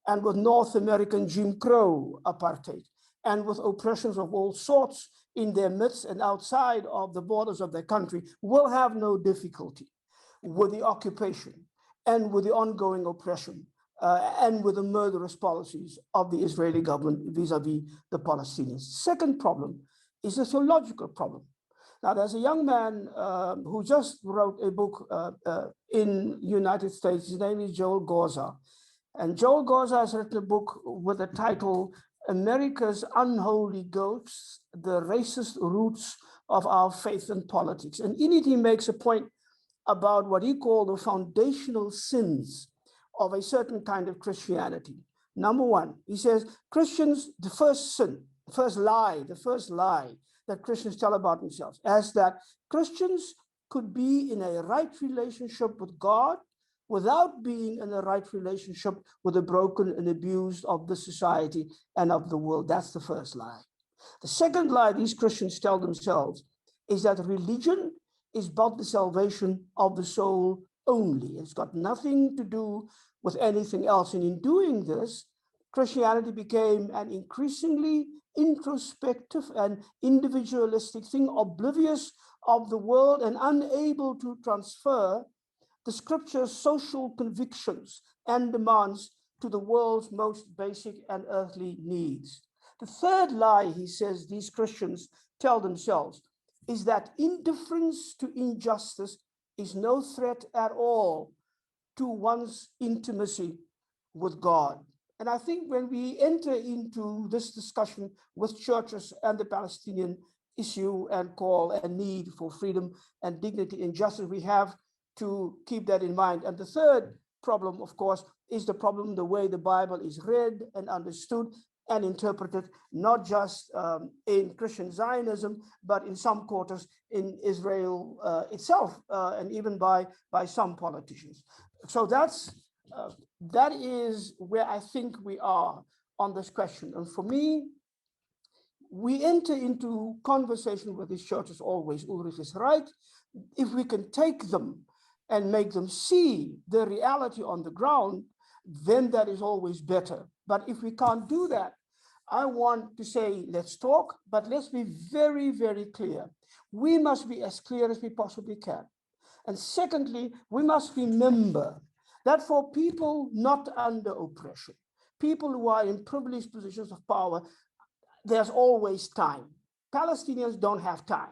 and with North American Jim Crow apartheid and with oppressions of all sorts in their midst and outside of the borders of their country will have no difficulty with the occupation and with the ongoing oppression and with the murderous policies of the Israeli government vis-a-vis the Palestinians. Second problem is a theological problem. Now, there's a young man who just wrote a book in the United States. His name is Joel Gorza. And Joel Gorza has written a book with the title, America's Unholy Ghosts, the Racist Roots of Our Faith and Politics. And in it, he makes a point about what he called the foundational sins of a certain kind of Christianity. Number one, he says, Christians, the first sin, the first lie that Christians tell about themselves, as that Christians could be in a right relationship with God without being in a right relationship with the broken and abused of the society and of the world. That's the first lie. The second lie these Christians tell themselves is that religion is about the salvation of the soul only. It's got nothing to do with anything else. And in doing this, Christianity became an increasingly introspective and individualistic thing, oblivious of the world and unable to transfer the scripture's social convictions and demands to the world's most basic and earthly needs. The third lie, he says, these Christians tell themselves is that indifference to injustice is no threat at all to one's intimacy with God. And I think when we enter into this discussion with churches and the Palestinian issue and call and need for freedom and dignity and justice, we have to keep that in mind. And the third problem, of course, is the problem the way the Bible is read and understood and interpreted, not just in Christian Zionism, but in some quarters in Israel itself, and even by some politicians. So that is where I think we are on this question. And for me, we enter into conversation with these churches always. Ulrich is right. If we can take them and make them see the reality on the ground, then that is always better. But if we can't do that, I want to say, let's talk, but let's be very, very clear. We must be as clear as we possibly can. And secondly, we must remember that for people not under oppression, people who are in privileged positions of power, there's always time. Palestinians don't have time.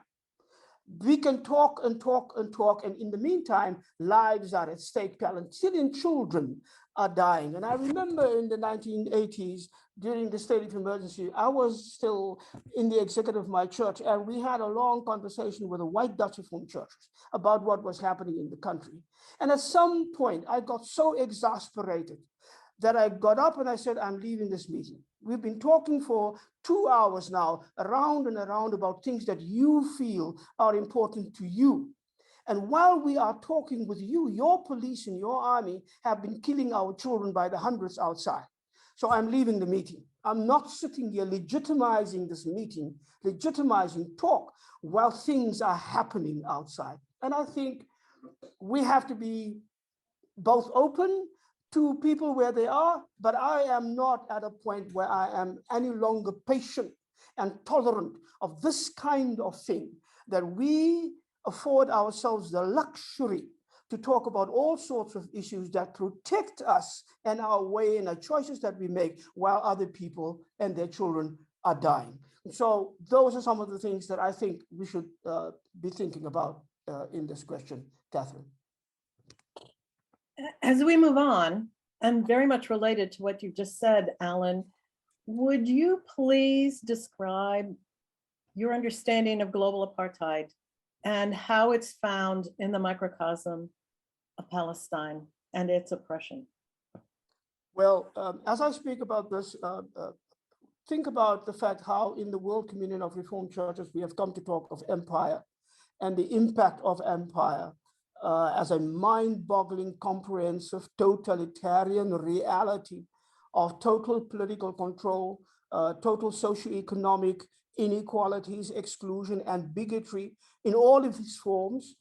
We can talk and talk and talk, and in the meantime, lives are at stake. Palestinian children are dying. And I remember in the 1980s, during the state of emergency, I was still in the executive of my church, and we had a long conversation with the white Dutch Reformed churches about what was happening in the country. And at some point, I got so exasperated that I got up and I said, I'm leaving this meeting. We've been talking for 2 hours now, around and around, about things that you feel are important to you. And while we are talking with you, your police and your army have been killing our children by the hundreds outside. So I'm leaving the meeting. I'm not sitting here legitimizing this meeting, legitimizing talk while things are happening outside. And I think we have to be both open to people where they are, but I am not at a point where I am any longer patient and tolerant of this kind of thing, that we afford ourselves the luxury to talk about all sorts of issues that protect us and our way and the choices that we make while other people and their children are dying. So those are some of the things that I think we should be thinking about in this question, Catherine. As we move on, and very much related to what you just said, Alan, would you please describe your understanding of global apartheid and how it's found in the microcosm of Palestine and its oppression? Well, as I speak about this, think about the fact how in the World Communion of Reformed Churches, we have come to talk of empire and the impact of empire as a mind-boggling, comprehensive, totalitarian reality of total political control, total socioeconomic inequalities, exclusion, and bigotry in all of its forms,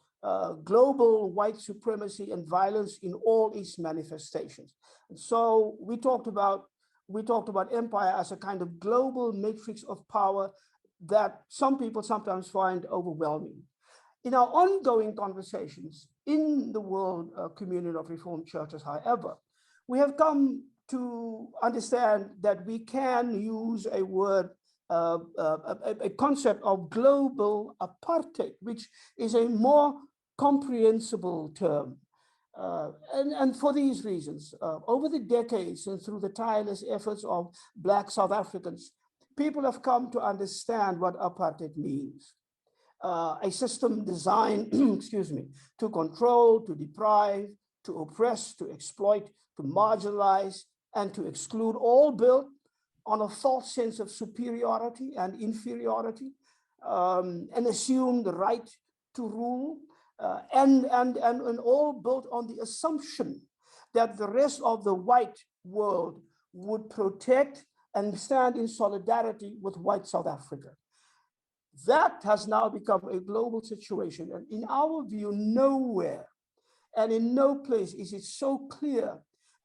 global white supremacy and violence in all its manifestations. And so we talked about empire as a kind of global matrix of power that some people sometimes find overwhelming. In our ongoing conversations in the World Communion of Reformed Churches, however, we have come to understand that we can use a word, a concept of global apartheid, which is a more comprehensible term. And for these reasons, over the decades and through the tireless efforts of Black South Africans, people have come to understand what apartheid means. A system designed, excuse me, to control, to deprive, to oppress, to exploit, to marginalize, and to exclude, all built on a false sense of superiority and inferiority, and assume the right to rule, and all built on the assumption that the rest of the white world would protect and stand in solidarity with white South Africa. That has now become a global situation. And in our view, nowhere and in no place is it so clear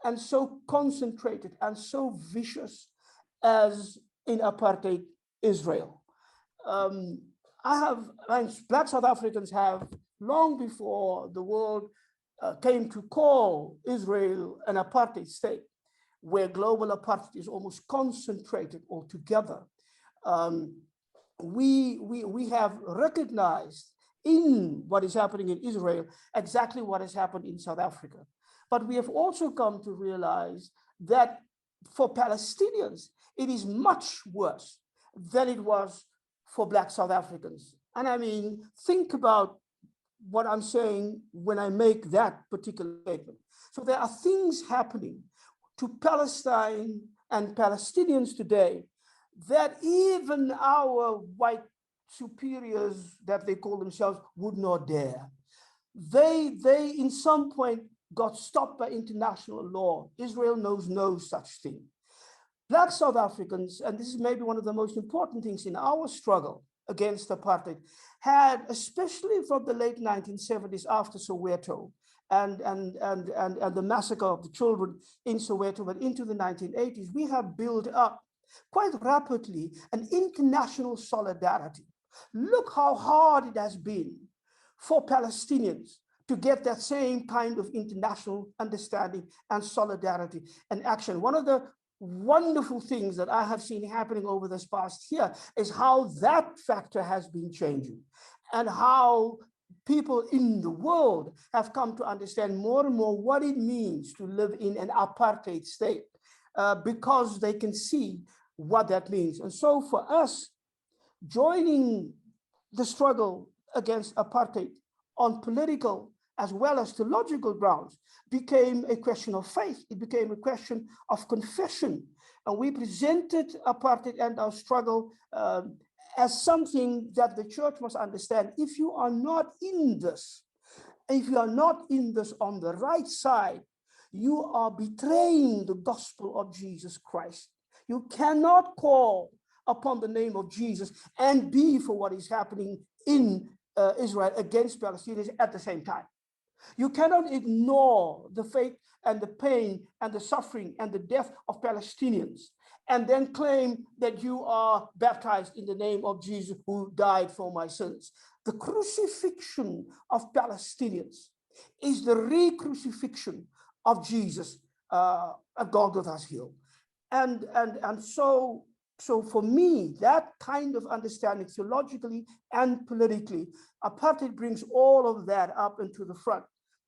and so concentrated and so vicious as in apartheid Israel. Black South Africans have, long before the world came to call Israel an apartheid state, where global apartheid is almost concentrated altogether. We have recognized in what is happening in Israel exactly what has happened in South Africa. But we have also come to realize that for Palestinians, it is much worse than it was for Black South Africans. And I mean, think about what I'm saying when I make that particular statement. So there are things happening to Palestine and Palestinians today that even our white superiors that they call themselves would not dare. They in some point got stopped by international law. Israel knows no such thing. Black South Africans, and this is maybe one of the most important things in our struggle against apartheid, had, especially from the late 1970s after Soweto and the massacre of the children in Soweto, but into the 1980s, we have built up quite rapidly an international solidarity. Look how hard it has been for Palestinians to get that same kind of international understanding and solidarity and action. One of the wonderful things that I have seen happening over this past year is how that factor has been changing and how people in the world have come to understand more and more what it means to live in an apartheid state, because they can see what that means. And so for us, joining the struggle against apartheid on political as well as theological grounds became a question of faith. It became a question of confession. And we presented apartheid and our struggle as something that the church must understand. If you are not in this, if you are not in this on the right side, you are betraying the gospel of Jesus Christ. You cannot call upon the name of Jesus and be for what is happening in Israel against Palestinians at the same time. You cannot ignore the faith and the pain and the suffering and the death of Palestinians and then claim that you are baptized in the name of Jesus who died for my sins. The crucifixion of Palestinians is the re-crucifixion of Jesus at Golgotha's Hill. And so for me, that kind of understanding theologically and politically, apartheid brings all of that up into the front.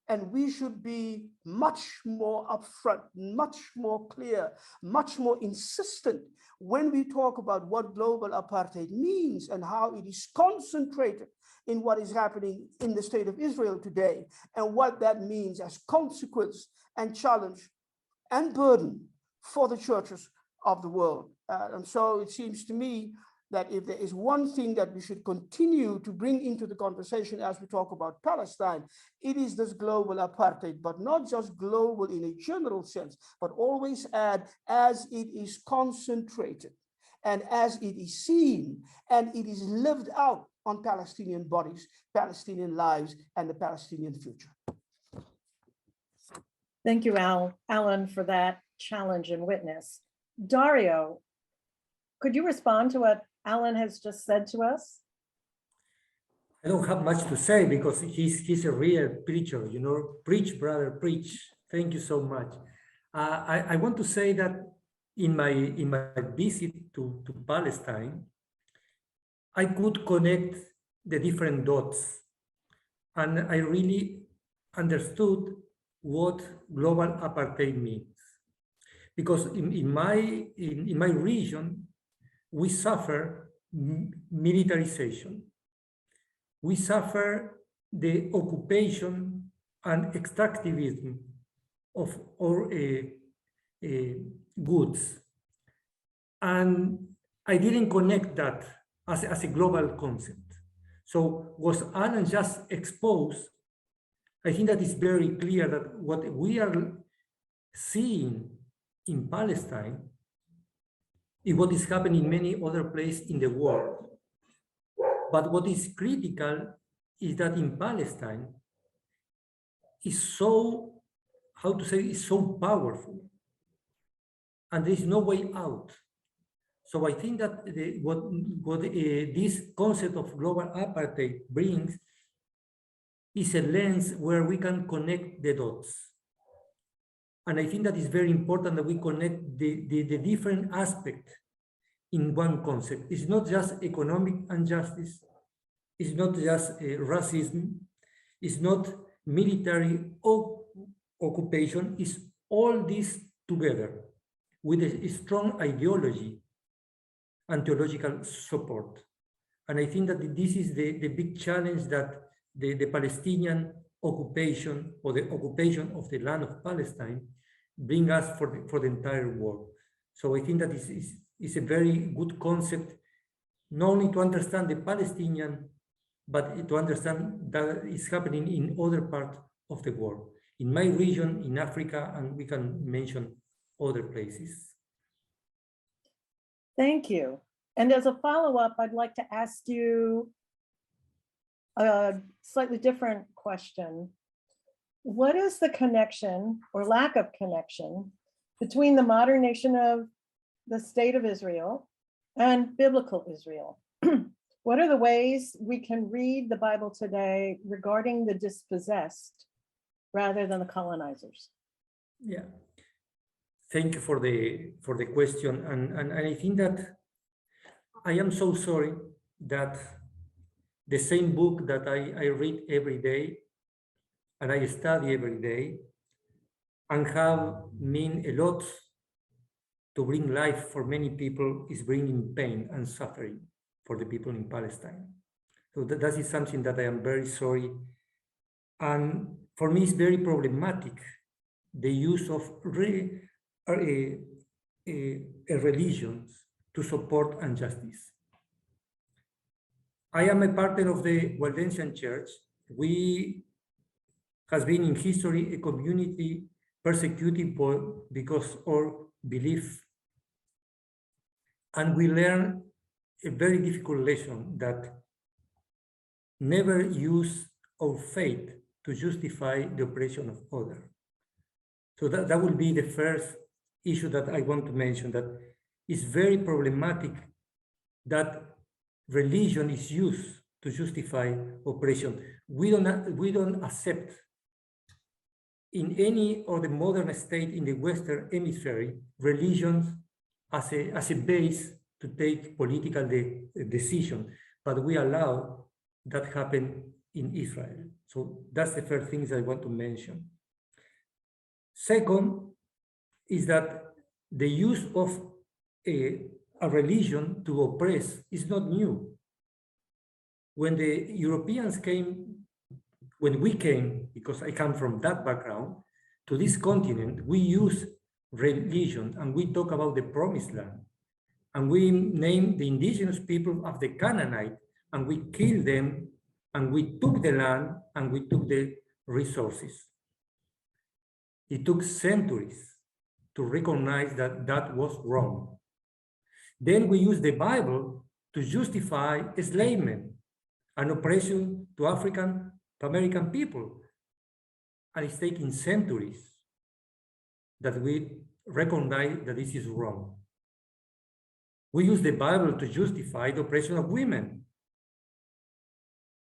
And we should be much more upfront, much more clear, much more insistent when we talk about what global apartheid means and how it is concentrated in what is happening in the state of Israel today, and what that means as consequence and challenge and burden for the churches of the world. And so it seems to me that if there is one thing that we should continue to bring into the conversation as we talk about Palestine, it is this global apartheid, but not just global in a general sense, but always add as it is concentrated and as it is seen and it is lived out on Palestinian bodies, Palestinian lives, and the Palestinian future. Thank you, Alan, for that challenge and witness. Dario, could you respond to what Alan has just said to us? I don't have much to say because he's a real preacher, you know, preach, brother, preach. Thank you so much. I want to say that in my visit to Palestine, I could connect the different dots, and I really understood what global apartheid means. Because in my region, we suffer militarization. We suffer the occupation and extractivism of our goods. And I didn't connect that as a global concept. So was Alan just exposed? I think that it's very clear that what we are seeing in Palestine is what is happening in many other places in the world. But what is critical is that in Palestine is so, how to say, is so powerful, and there is no way out. So I think that what this concept of global apartheid brings is a lens where we can connect the dots. And I think that is very important that we connect the different aspects in one concept. It's not just economic injustice, it's not just racism, it's not military occupation, it's all this together with a strong ideology and theological support. And I think that this is the big challenge that the Palestinian occupation or the occupation of the land of Palestine bring us for the entire world. So I think that is a very good concept, not only to understand the Palestinian, but to understand that is happening in other parts of the world, in my region, in Africa, and we can mention other places. Thank you. And as a follow-up, I'd like to ask you a slightly different question. What is the connection or lack of connection between the modern nation of the state of Israel and biblical Israel? What are the ways we can read the Bible today regarding the dispossessed rather than the colonizers? Yeah, thank you for the question. And I think that I am so sorry that the same book that I read every day and I study every day and have mean a lot to bring life for many people is bringing pain and suffering for the people in Palestine. So that is something that I am very sorry. And for me, it's very problematic, the use of religions to support injustice. I am a partner of the Waldensian Church. We has been in history a community persecuted because of belief. And we learn a very difficult lesson that never use our faith to justify the oppression of others. So that will be the first issue that I want to mention, that it's very problematic that religion is used to justify oppression. We don't accept in any of the modern state in the Western Hemisphere religions as a base to take political decision, but we allow that happen in Israel. So that's the first things I want to mention. Second is that the use of a religion to oppress is not new. When the Europeans came, when we came, because I come from that background, to this continent, we use religion and we talk about the promised land. and we named the indigenous people of the Canaanite, and we killed them, and we took the land, and we took the resources. It took centuries to recognize that that was wrong. Then we used the Bible to justify enslavement and oppression to African American people. And it's taking centuries that we recognize that this is wrong. We use the Bible to justify the oppression of women.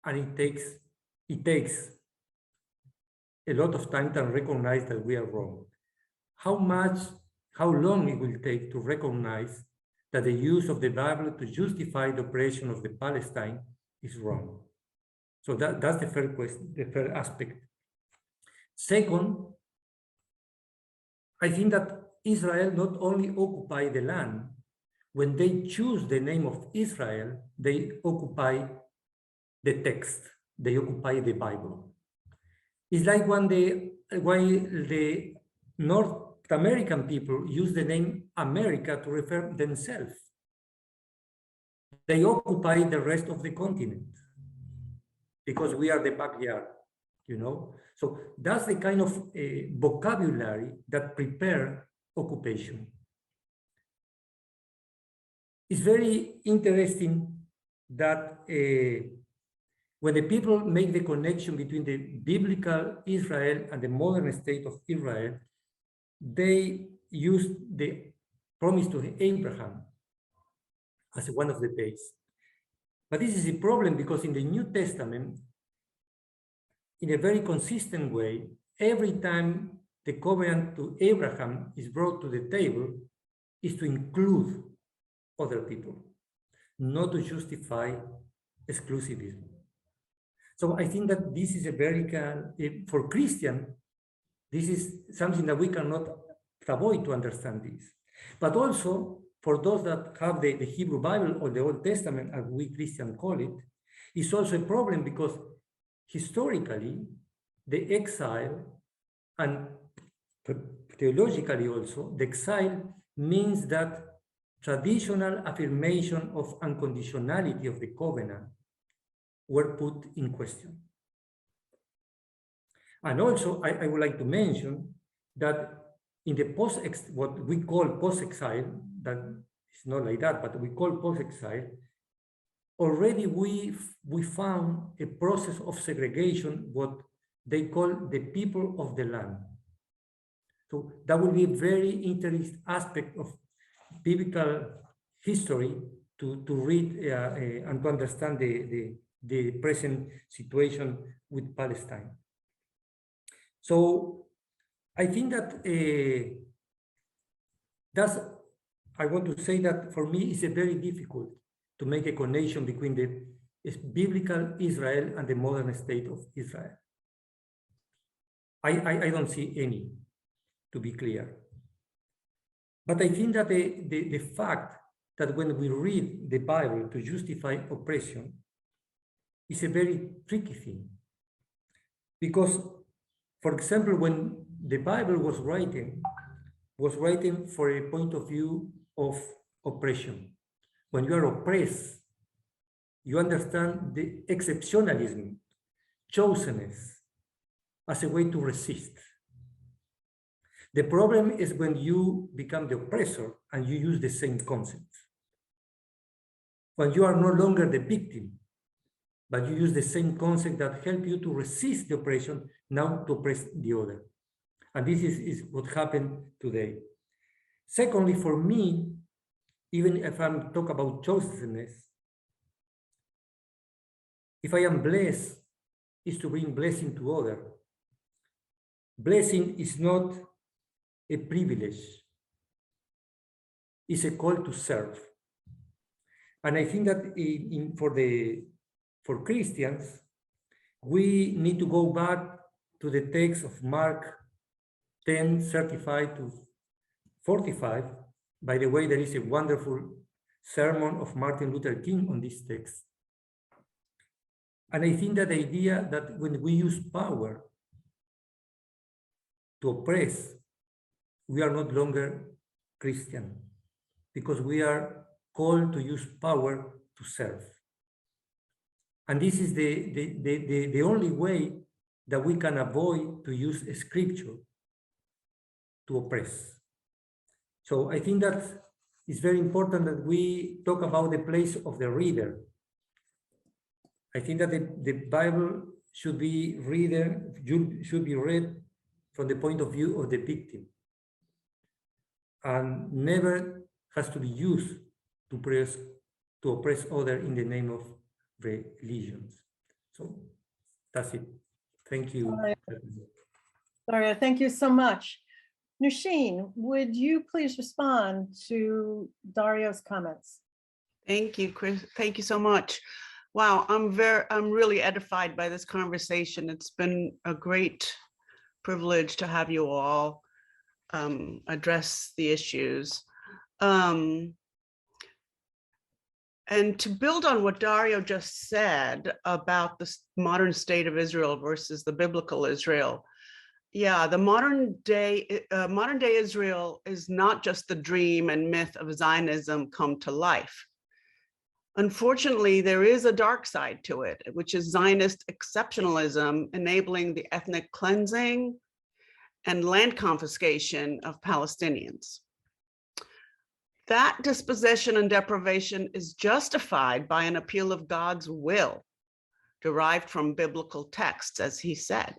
And it takes a lot of time to recognize that we are wrong. How long it will take to recognize that the use of the Bible to justify the oppression of the Palestine is wrong. So that's the first question, the first aspect. Second, I think that Israel not only occupy the land, when they choose the name of Israel, they occupy the text, they occupy the Bible. It's like when the North American people use the name America to refer themselves. They occupy the rest of the continent because we are the backyard, you know? So that's the kind of vocabulary that prepare occupation. It's very interesting that when the people make the connection between the biblical Israel and the modern state of Israel, they use the promise to Abraham as one of the days. But this is a problem because in the New Testament, in a very consistent way, every time the covenant to Abraham is brought to the table, is to include other people, not to justify exclusivism. So I think that this is a very, for Christian, this is something that we cannot avoid to understand this. But also for those that have the Hebrew Bible or the Old Testament, as we Christians call it, it's also a problem because historically, the exile and theologically also, the exile means that traditional affirmation of unconditionality of the covenant were put in question. And also, I would like to mention that in the what we call post-exile, that is not like that, but we call post-exile, already we found a process of segregation, what they call the people of the land. So that will be a very interesting aspect of biblical history to read and to understand the present situation with Palestine. So I think that I want to say that for me it's a very difficult to make a connection between the biblical Israel and the modern state of Israel. I don't see any, to be clear. But I think that the fact that when we read the Bible to justify oppression is a very tricky thing. Because, for example, when the Bible was writing for a point of view of oppression. When you are oppressed, you understand the exceptionalism, chosenness, as a way to resist. The problem is when you become the oppressor and you use the same concept. When you are no longer the victim, but you use the same concept that help you to resist the oppression, now to oppress the other. And this is what happened today. Secondly, for me, even if I'm talking about chosenness, if I am blessed, is to bring blessing to others. Blessing is not a privilege. It's a call to serve. And I think that for Christians, we need to go back to the text of Mark 10:35 to 45. By the way, there is a wonderful sermon of Martin Luther King on this text. And I think that the idea that when we use power to oppress, we are no longer Christian, because we are called to use power to serve. And this is the only way that we can avoid to use scripture to oppress. So I think that it's very important that we talk about the place of the reader. I think that the Bible should be read from the point of view of the victim, and never has to be used to oppress others in the name of religions. So that's it. Thank you. Dario, thank you so much. Nusheen, would you please respond to Dario's comments? Thank you, Chris. Thank you so much. Wow, I'm really edified by this conversation. It's been a great privilege to have you all address the issues. And to build on what Dario just said about the modern state of Israel versus the biblical Israel, yeah, the modern day Israel is not just the dream and myth of Zionism come to life. Unfortunately, there is a dark side to it, which is Zionist exceptionalism, enabling the ethnic cleansing and land confiscation of Palestinians. That dispossession and deprivation is justified by an appeal of God's will, derived from biblical texts, as he said.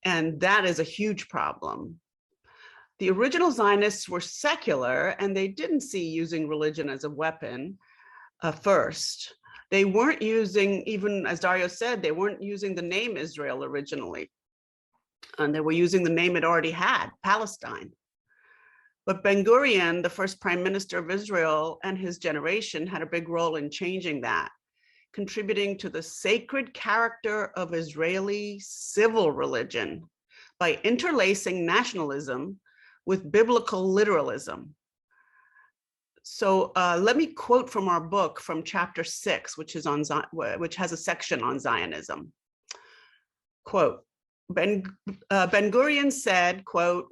And that is a huge problem. The original Zionists were secular, and they didn't see using religion as a weapon first. They weren't using, even as Dario said, they weren't using the name Israel originally. And they were using the name it already had, Palestine. But Ben-Gurion, the first prime minister of Israel, and his generation had a big role in changing that, contributing to the sacred character of Israeli civil religion by interlacing nationalism with biblical literalism. So let me quote from our book from chapter 6, which has a section on Zionism. Quote, Ben-Gurion said, quote,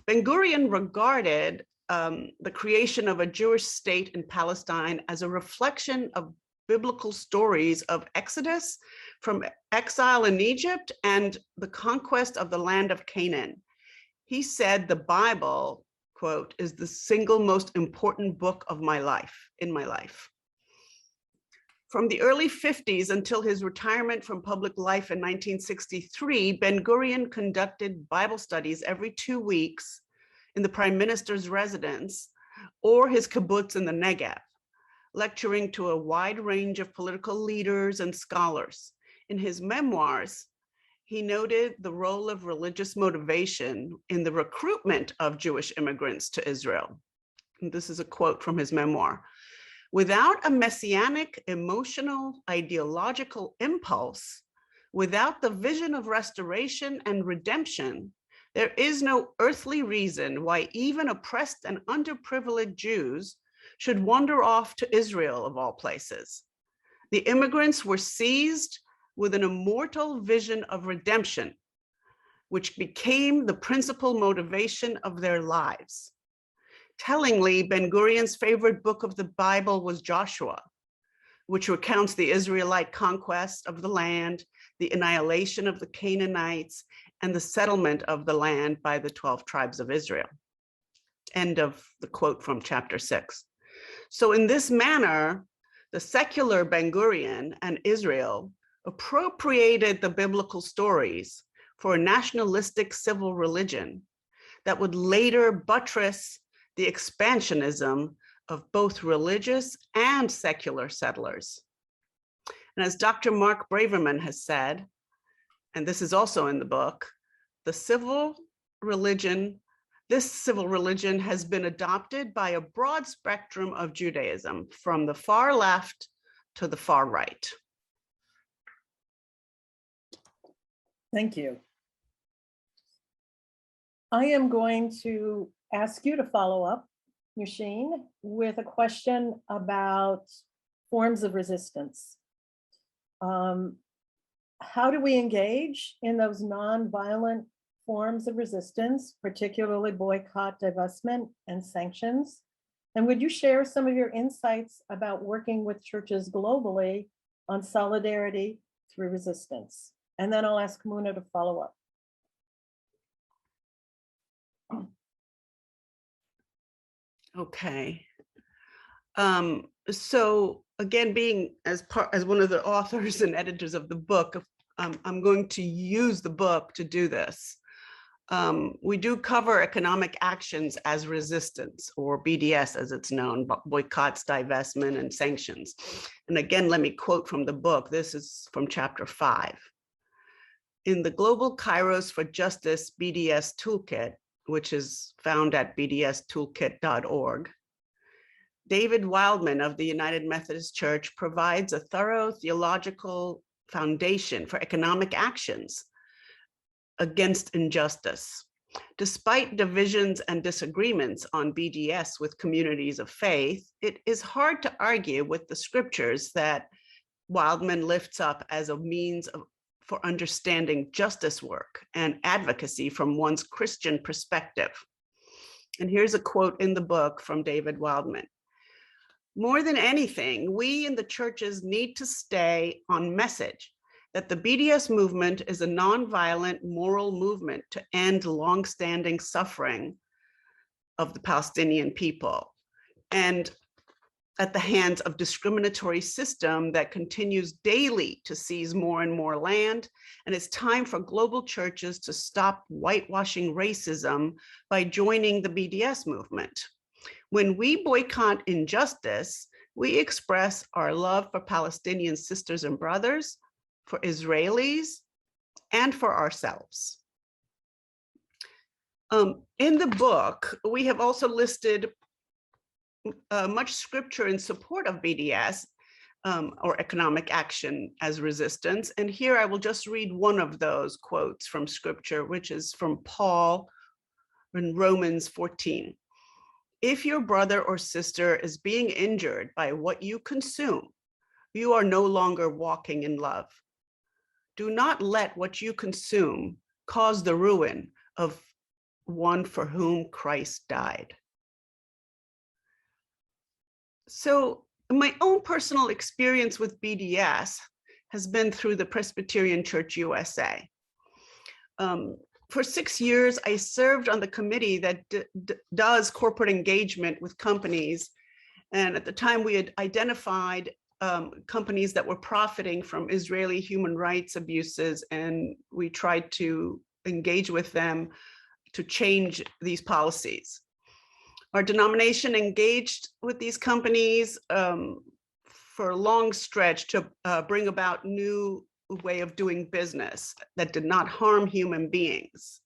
Ben-Gurion regarded the creation of a Jewish state in Palestine as a reflection of biblical stories of Exodus from exile in Egypt and the conquest of the land of Canaan. He said the Bible, quote, is the single most important book of my life, in my life. From the early 50s until his retirement from public life in 1963, Ben-Gurion conducted Bible studies every 2 weeks in the prime minister's residence or his kibbutz in the Negev, lecturing to a wide range of political leaders and scholars. In his memoirs, he noted the role of religious motivation in the recruitment of Jewish immigrants to Israel. And this is a quote from his memoir. Without a messianic, emotional, ideological impulse, without the vision of restoration and redemption, there is no earthly reason why even oppressed and underprivileged Jews should wander off to Israel, of all places. The immigrants were seized with an immortal vision of redemption, which became the principal motivation of their lives. Tellingly, Ben-Gurion's favorite book of the Bible was Joshua, which recounts the Israelite conquest of the land, the annihilation of the Canaanites, and the settlement of the land by the 12 tribes of Israel. End of the quote from chapter 6. So in this manner, the secular Ben-Gurion and Israel appropriated the biblical stories for a nationalistic civil religion that would later buttress the expansionism of both religious and secular settlers. And as Dr. Mark Braverman has said, and this is also in the book, this civil religion has been adopted by a broad spectrum of Judaism, from the far left to the far right. Thank you. I am going to ask you to follow up, Nusheen, with a question about forms of resistance. How do we engage in those nonviolent forms of resistance, particularly boycott, divestment, and sanctions? And would you share some of your insights about working with churches globally on solidarity through resistance? And then I'll ask Muna to follow up. Okay. So again, being as one of the authors and editors of the book, I'm going to use the book to do this. We do cover economic actions as resistance, or BDS as it's known, boycotts, divestment, and sanctions. And again, let me quote from the book. This is from chapter 5. In the Global Kairos for Justice BDS Toolkit, which is found at bdstoolkit.org, David Wildman of the United Methodist Church provides a thorough theological foundation for economic actions against injustice. Despite divisions and disagreements on BDS with communities of faith, it is hard to argue with the scriptures that Wildman lifts up as a means for understanding justice work and advocacy from one's Christian perspective. And here's a quote in the book from David Wildman. More than anything, we in the churches need to stay on message that the BDS movement is a nonviolent moral movement to end longstanding suffering of the Palestinian people, and at the hands of discriminatory system that continues daily to seize more and more land. And it's time for global churches to stop whitewashing racism by joining the BDS movement. When we boycott injustice, we express our love for Palestinian sisters and brothers, for Israelis, and for ourselves. In the book, we have also listed much scripture in support of BDS, or economic action as resistance. And here I will just read one of those quotes from scripture, which is from Paul in Romans 14. If your brother or sister is being injured by what you consume, you are no longer walking in love. Do not let what you consume cause the ruin of one for whom Christ died. So my own personal experience with BDS has been through the Presbyterian Church USA. For 6 years, I served on the committee that does corporate engagement with companies. And at the time we had identified companies that were profiting from Israeli human rights abuses, and we tried to engage with them to change these policies. Our denomination engaged with these companies for a long stretch to bring about new way of doing business that did not harm human beings.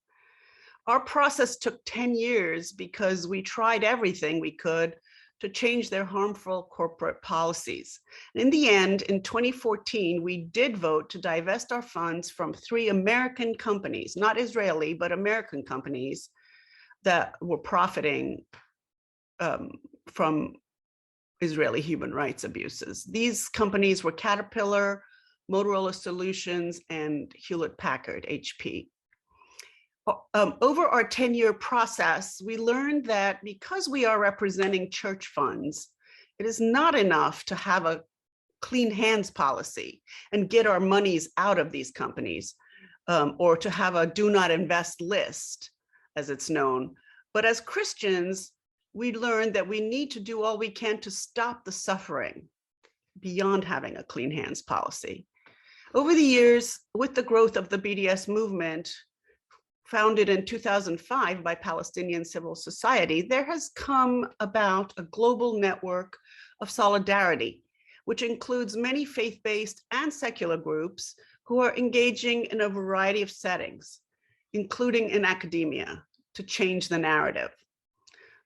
Our process took 10 years because we tried everything we could to change their harmful corporate policies. And in the end, in 2014, we did vote to divest our funds from 3 American companies, not Israeli, but American companies that were profiting from Israeli human rights abuses. These companies were Caterpillar, Motorola Solutions, and Hewlett-Packard, HP. Over our 10-year process, we learned that because we are representing church funds, it is not enough to have a clean hands policy and get our monies out of these companies, or to have a do not invest list, as it's known. But as Christians, we learned that we need to do all we can to stop the suffering beyond having a clean hands policy. Over the years, with the growth of the BDS movement, founded in 2005 by Palestinian civil society, there has come about a global network of solidarity, which includes many faith-based and secular groups who are engaging in a variety of settings, including in academia, to change the narrative.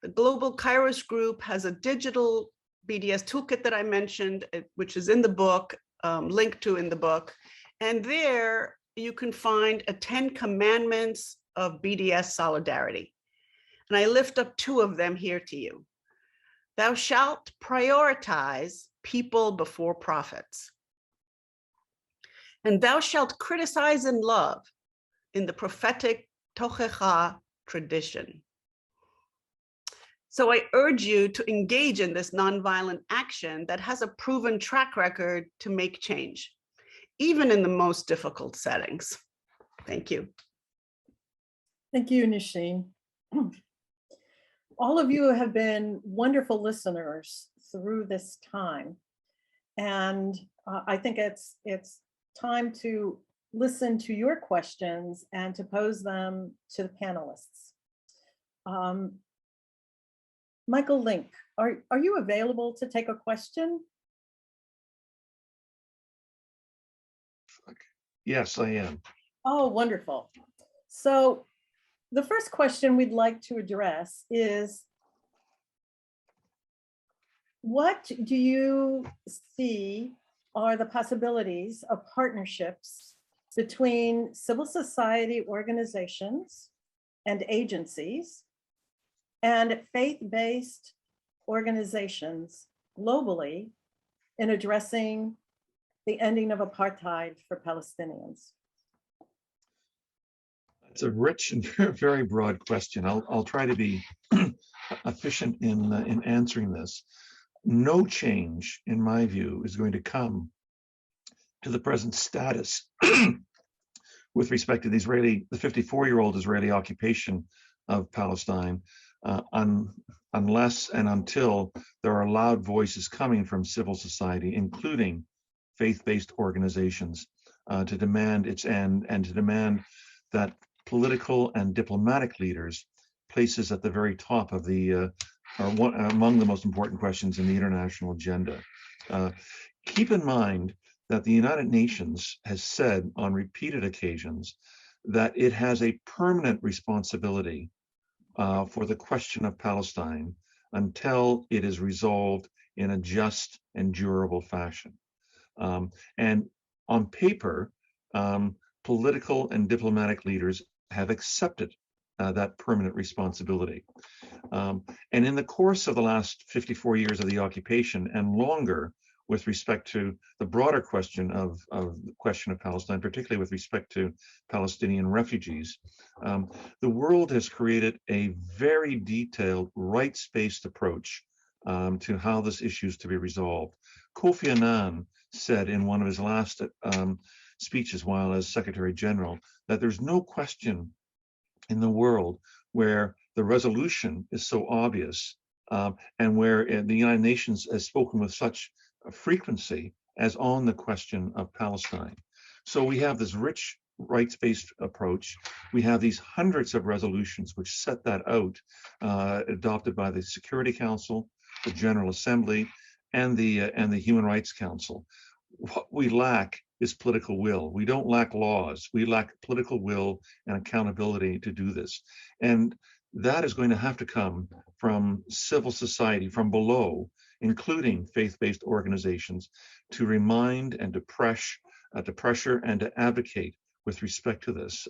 The Global Kairos Group has a digital BDS toolkit that I mentioned, which is in the book, linked to in the book. And there you can find a 10 commandments of BDS solidarity. And I lift up 2 of them here to you. Thou shalt prioritize people before profits. And thou shalt criticize in love in the prophetic Tochecha tradition. So I urge you to engage in this nonviolent action that has a proven track record to make change, even in the most difficult settings. Thank you. Thank you, Nisheen. All of you have been wonderful listeners through this time. And I think it's time to listen to your questions and to pose them to the panelists. Michael Link, are you available to take a question? Yes, I am. Oh, wonderful. So the first question we'd like to address is, what do you see are the possibilities of partnerships between civil society organizations and agencies and faith-based organizations globally in addressing the ending of apartheid for Palestinians? It's a rich and very broad question. I'll try to be efficient in answering this. No change, in my view, is going to come to the present status with respect to the 54-year-old Israeli occupation of Palestine, unless and until there are loud voices coming from civil society, including faith-based organizations, to demand its end and to demand that political and diplomatic leaders places at the very top of the among the most important questions in the international agenda. Keep in mind that the United Nations has said on repeated occasions that it has a permanent responsibility for the question of Palestine until it is resolved in a just and durable fashion. And on paper, political and diplomatic leaders have accepted that permanent responsibility. And in the course of the last 54 years of the occupation and longer, with respect to the broader question of Palestine, particularly with respect to Palestinian refugees, the world has created a very detailed rights-based approach to how this issue is to be resolved. Kofi Annan said in one of his last speeches while as Secretary General that there's no question in the world where the resolution is so obvious and where the United Nations has spoken with such frequency as on the question of Palestine. So we have this rich rights-based approach. We have these hundreds of resolutions which set that out, adopted by the Security Council, the General Assembly, and the Human Rights Council. What we lack is political will. We don't lack laws. We lack political will and accountability to do this. And that is going to have to come from civil society, from below, including faith-based organizations, to remind and to pressure and to advocate with respect to this.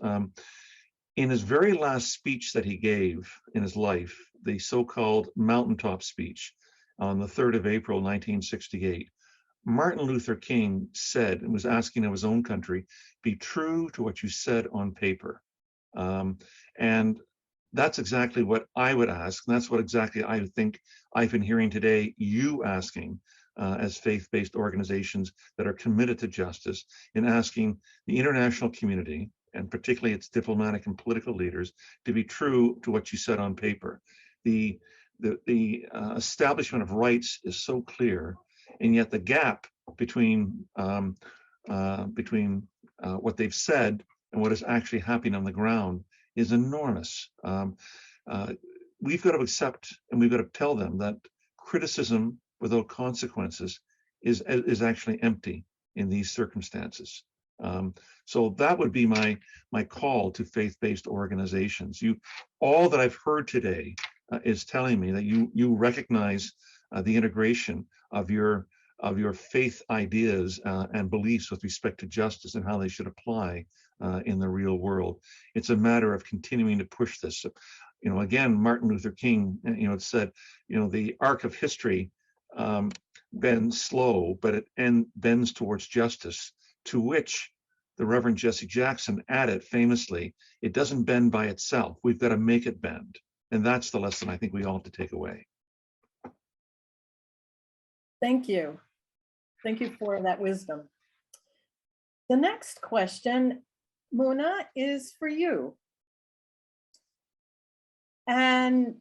In his very last speech that he gave in his life, the so-called mountaintop speech on the 3rd of April, 1968, Martin Luther King said, and was asking of his own country, be true to what you said on paper. And that's exactly what I would ask. And that's what exactly I think I've been hearing today, you asking as faith-based organizations that are committed to justice, in asking the international community, and particularly its diplomatic and political leaders, to be true to what you said on paper. The establishment of rights is so clear, and yet the gap between what they've said and what is actually happening on the ground is enormous. We've got to accept and we've got to tell them that criticism without consequences is actually empty in these circumstances. So that would be my call to faith-based organizations. All that I've heard today is telling me that you recognize the integration of your faith ideas and beliefs with respect to justice and how they should apply in the real world. It's a matter of continuing to push this. Again, Martin Luther King, it said, the arc of history bends slow, but it bends towards justice, to which the Reverend Jesse Jackson added famously, it doesn't bend by itself. We've got to make it bend. And that's the lesson I think we all have to take away. Thank you. Thank you for that wisdom. The next question, Muna, is for you. And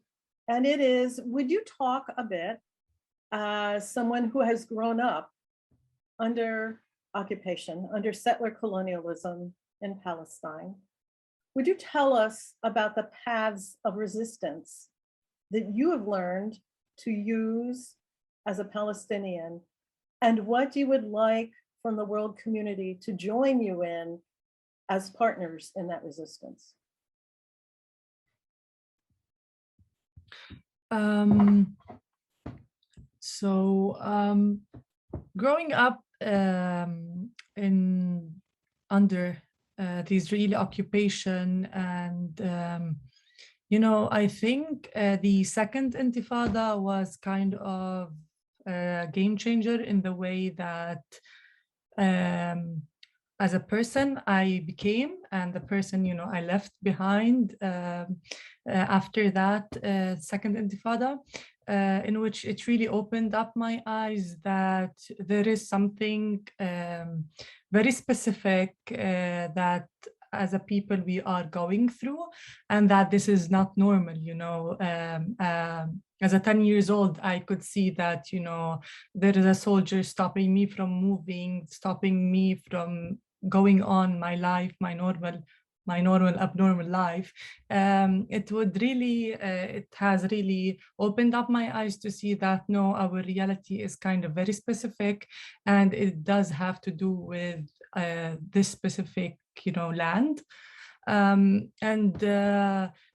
it is, would you talk a bit, someone who has grown up under occupation, under settler colonialism in Palestine, would you tell us about the paths of resistance that you have learned to use as a Palestinian, and what you would like from the world community to join you in as partners in that resistance? Growing up under the Israeli occupation, and I think the second Intifada was kind of a game changer in the way that as a person I became, and the person I left behind after that second Intifada, in which it really opened up my eyes that there is something very specific that as a people we are going through, and that this is not normal. As a 10 years old, I could see that, there is a soldier stopping me from moving, stopping me from going on my life, my normal, abnormal life. It has really opened up my eyes to see that, no, our reality is kind of very specific, and it does have to do with this specific, land.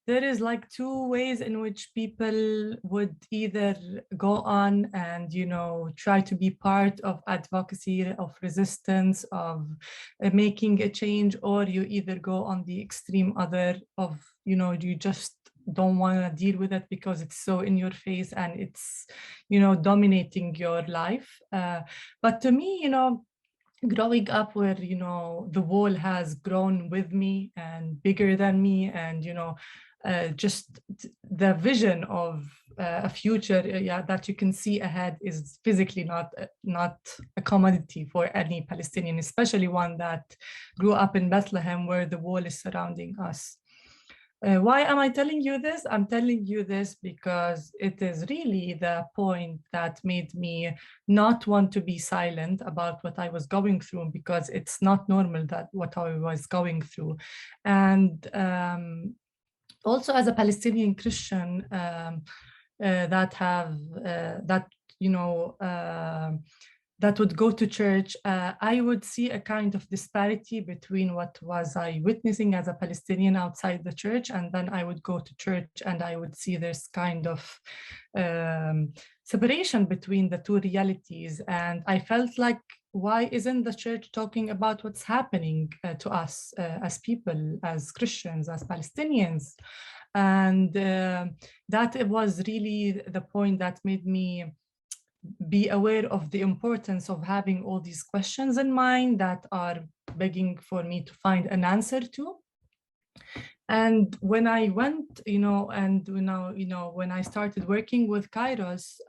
There is like two ways in which people would either go on and, try to be part of advocacy, of resistance, of making a change, or you either go on the extreme other of, you just don't want to deal with it because it's so in your face and it's, dominating your life. But to me, growing up where, the wall has grown with me and bigger than me, and, just the vision of a future that you can see ahead is physically not a commodity for any Palestinian, especially one that grew up in Bethlehem where the wall is surrounding us. Why am I telling you this? I'm telling you this because it is really the point that made me not want to be silent about what I was going through, because it's not normal that what I was going through. And also as a Palestinian Christian that would go to church, I would see a kind of disparity between what was I witnessing as a Palestinian outside the church, and then I would go to church and I would see this kind of separation between the two realities. And I felt like, why isn't the church talking about what's happening to us as people, as Christians, as Palestinians? And that was really the point that made me be aware of the importance of having all these questions in mind that are begging for me to find an answer to. And when I went, when I started working with Kairos,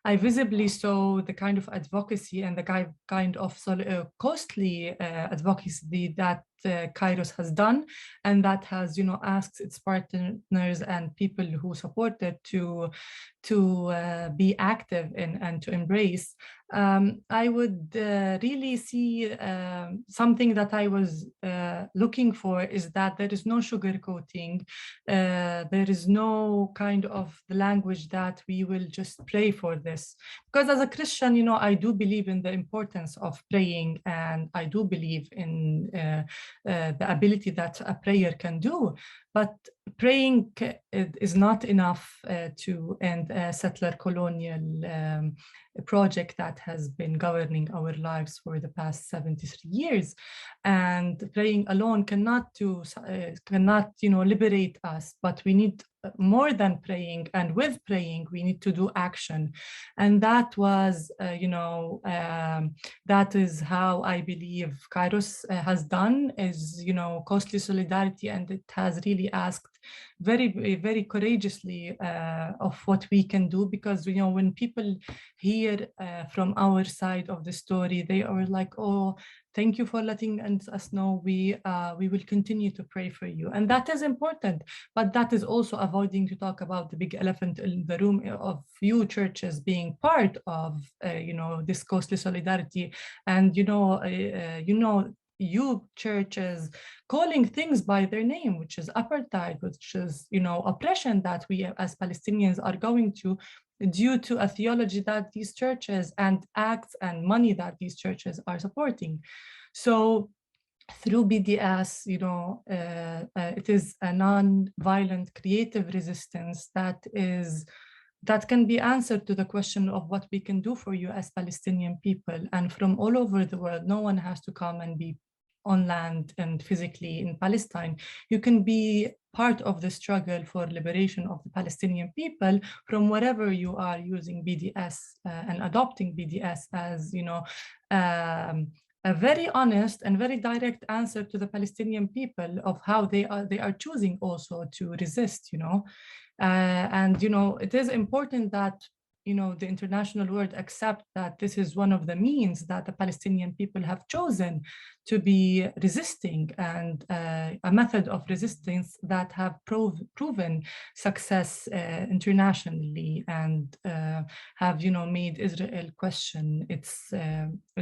I visibly saw the kind of advocacy and the kind of costly advocacy that Kairos has done, and that has, asked its partners and people who support it to be active in and to embrace. I would really see something that I was looking for is that there is no sugarcoating. There is no kind of the language that we will just pray for this. Because as a Christian, I do believe in the importance of praying, and I do believe in the ability that a prayer can do. But praying is not enough to end a settler colonial project that has been governing our lives for the past 73 years. And praying alone cannot liberate us, but we need more than praying, and with praying, we need to do action. And that was, that is how I believe Kairos has done, is, costly solidarity, and it has really asked very, very courageously of what we can do, because, when people hear from our side of the story, they are like, oh, thank you for letting us know. We will continue to pray for you. And that is important, but that is also avoiding to talk about the big elephant in the room of you churches being part of, this costly solidarity. And, you churches calling things by their name, which is apartheid, which is, oppression that we as Palestinians are going to, due to a theology that these churches and acts and money that these churches are supporting. So through BDS, it is a non-violent creative resistance that can be answered to the question of what we can do for you as Palestinian people. And from all over the world, no one has to come and be on land and physically in Palestine. You can be part of the struggle for liberation of the Palestinian people from wherever you are, using BDS and adopting BDS as, a very honest and very direct answer to the Palestinian people of how they are choosing also to resist, and, it is important that, the international world accept that this is one of the means that the Palestinian people have chosen to be resisting, and a method of resistance that have proven success internationally, and have, made Israel question its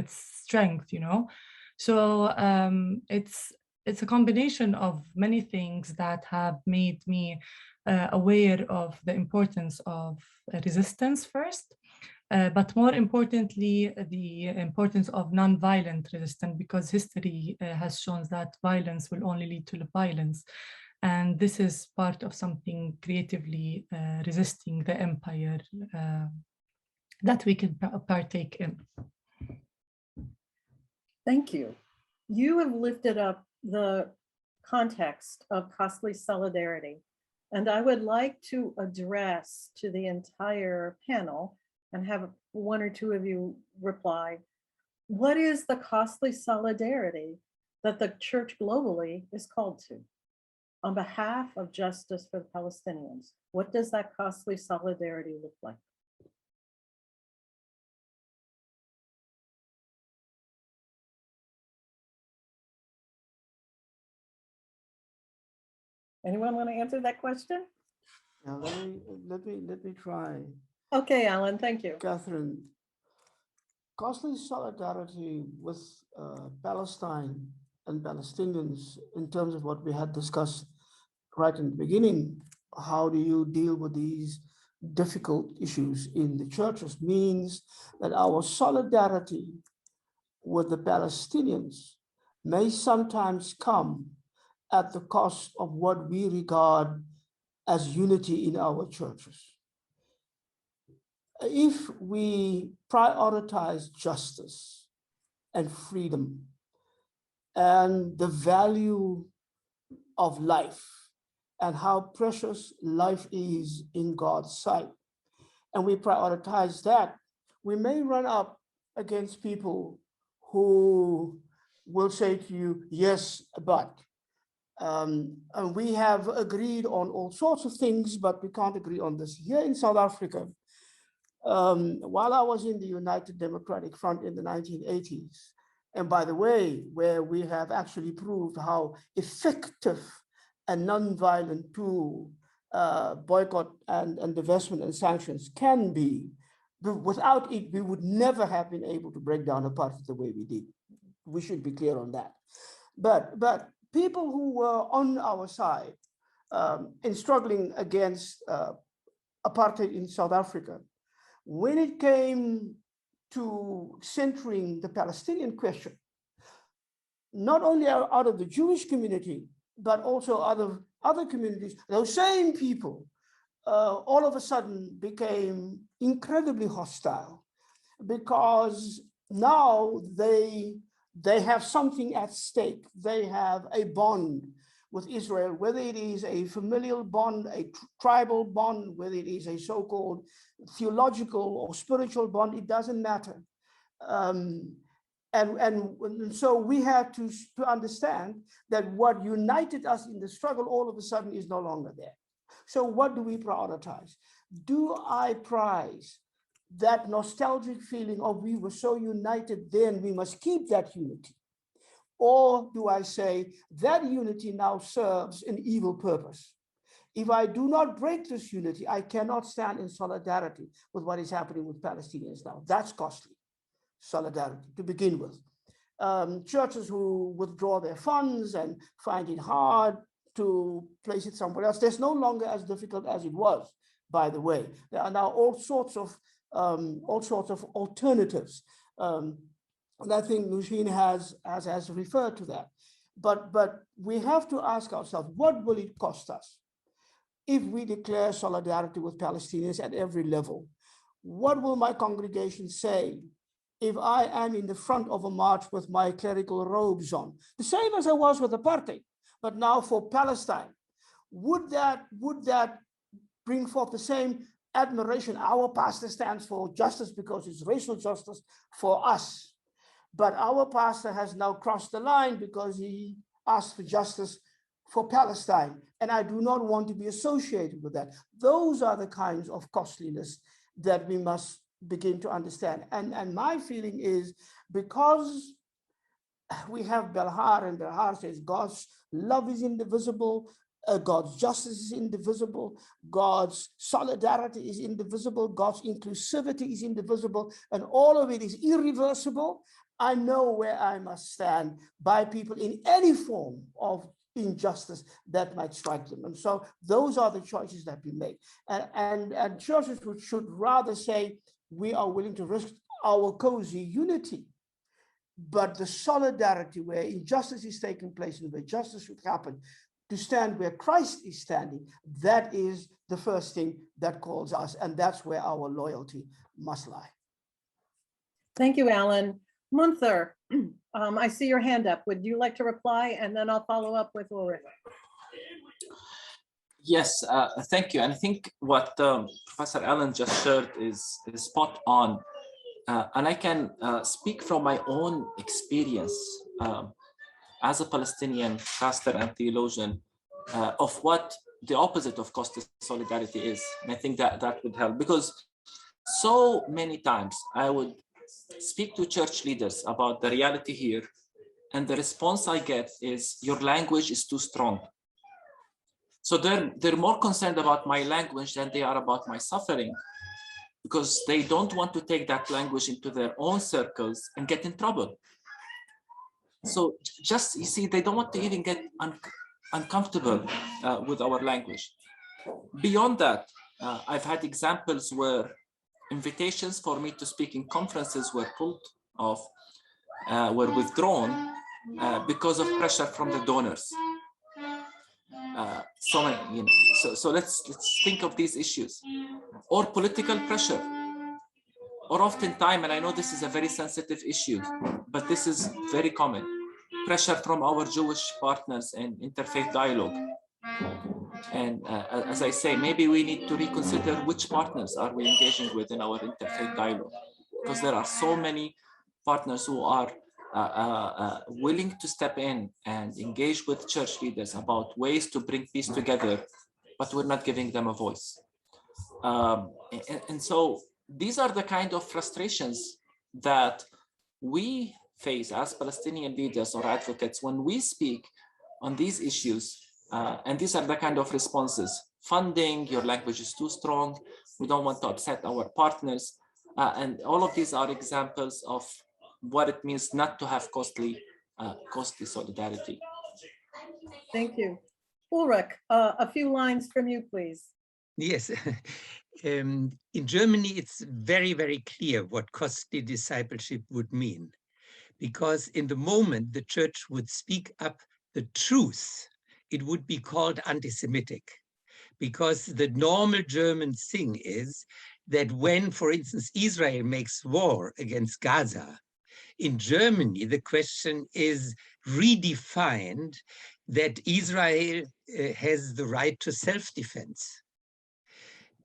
strength, So it's a combination of many things that have made me aware of the importance of resistance first, but more importantly, the importance of non-violent resistance, because history has shown that violence will only lead to violence. And this is part of something creatively resisting the empire that we can partake in. Thank you. You have lifted up the context of costly solidarity, and I would like to address to the entire panel and have one or two of you reply. What is the costly solidarity that the church globally is called to on behalf of justice for the Palestinians? What does that costly solidarity look like? Anyone want to answer that question? Now, let me try. Okay, Alan, thank you. Catherine, costly solidarity with Palestine and Palestinians in terms of what we had discussed right in the beginning. How do you deal with these difficult issues in the churches? Means that our solidarity with the Palestinians may sometimes come at the cost of what we regard as unity in our churches. If we prioritize justice and freedom and the value of life and how precious life is in God's sight, and we prioritize that, we may run up against people who will say to you, yes, but. And we have agreed on all sorts of things, but we can't agree on this. Here in South Africa, while I was in the United Democratic Front in the 1980s, and by the way, where we have actually proved how effective a non-violent tool boycott and divestment and sanctions can be, without it, we would never have been able to break down apartheid the way we did. We should be clear on that. But people who were on our side in struggling against apartheid in South Africa, when it came to centering the Palestinian question, not only out of the Jewish community, but also other communities, those same people all of a sudden became incredibly hostile, because now they have something at stake. They have a bond with Israel, whether it is a familial bond, a tribal bond, whether it is a so-called theological or spiritual bond, it doesn't matter. And so we have to understand that what united us in the struggle all of a sudden is no longer there. So what do we prioritize? Do I prize that nostalgic feeling of we were so united then, we must keep that unity? Or do I say that unity now serves an evil purpose? If I do not break this unity, I cannot stand in solidarity with what is happening with Palestinians now. That's costly solidarity to begin with. Churches who withdraw their funds and find it hard to place it somewhere else, that's no longer as difficult as it was, by the way. There are now all sorts of alternatives. And I think Nushin has referred to that. But we have to ask ourselves, what will it cost us if we declare solidarity with Palestinians at every level? What will my congregation say if I am in the front of a march with my clerical robes on? The same as I was with apartheid, but now for Palestine. Would that bring forth the same admiration? Our pastor stands for justice because it's racial justice for us. But our pastor has now crossed the line because he asked for justice for Palestine. And I do not want to be associated with that. Those are the kinds of costliness that we must begin to understand. And my feeling is, because we have Belhar, and Belhar says God's love is indivisible, God's justice is indivisible, God's solidarity is indivisible, God's inclusivity is indivisible, and all of it is irreversible. I know where I must stand by people in any form of injustice that might strike them. And so those are the choices that we make. And churches should rather say, we are willing to risk our cozy unity, but the solidarity where injustice is taking place and where justice should happen, to stand where Christ is standing, that is the first thing that calls us. And that's where our loyalty must lie. Thank you, Alan. Munther, I see your hand up. Would you like to reply? And then I'll follow up with Ulrich. Yes, thank you. And I think what Professor Allen just shared is spot on. And I can speak from my own experience as a Palestinian pastor and theologian of what the opposite of costly solidarity is. And I think that would help, because so many times I would speak to church leaders about the reality here, and the response I get is, your language is too strong. So they're more concerned about my language than they are about my suffering, because they don't want to take that language into their own circles and get in trouble. So just, you see, they don't want to even get uncomfortable with our language. Beyond that, I've had examples where invitations for me to speak in conferences were pulled off, were withdrawn because of pressure from the donors. So let's think of these issues, or political pressure, or oftentimes, and I know this is a very sensitive issue, but this is very common, pressure from our Jewish partners in interfaith dialogue. And as I say, maybe we need to reconsider which partners are we engaging with in our interfaith dialogue, because there are so many partners who are willing to step in and engage with church leaders about ways to bring peace together, but we're not giving them a voice. And so these are the kind of frustrations that we face as Palestinian leaders or advocates when we speak on these issues. And these are the kind of responses. Funding, your language is too strong, we don't want to upset our partners. And all of these are examples of what it means not to have costly solidarity. Thank you. Ulrich, a few lines from you, please. Yes. In Germany, it's very, very clear what costly discipleship would mean, because in the moment the church would speak up the truth, it would be called anti-Semitic, because the normal German thing is that when, for instance, Israel makes war against Gaza, in Germany, the question is redefined that Israel has the right to self-defense.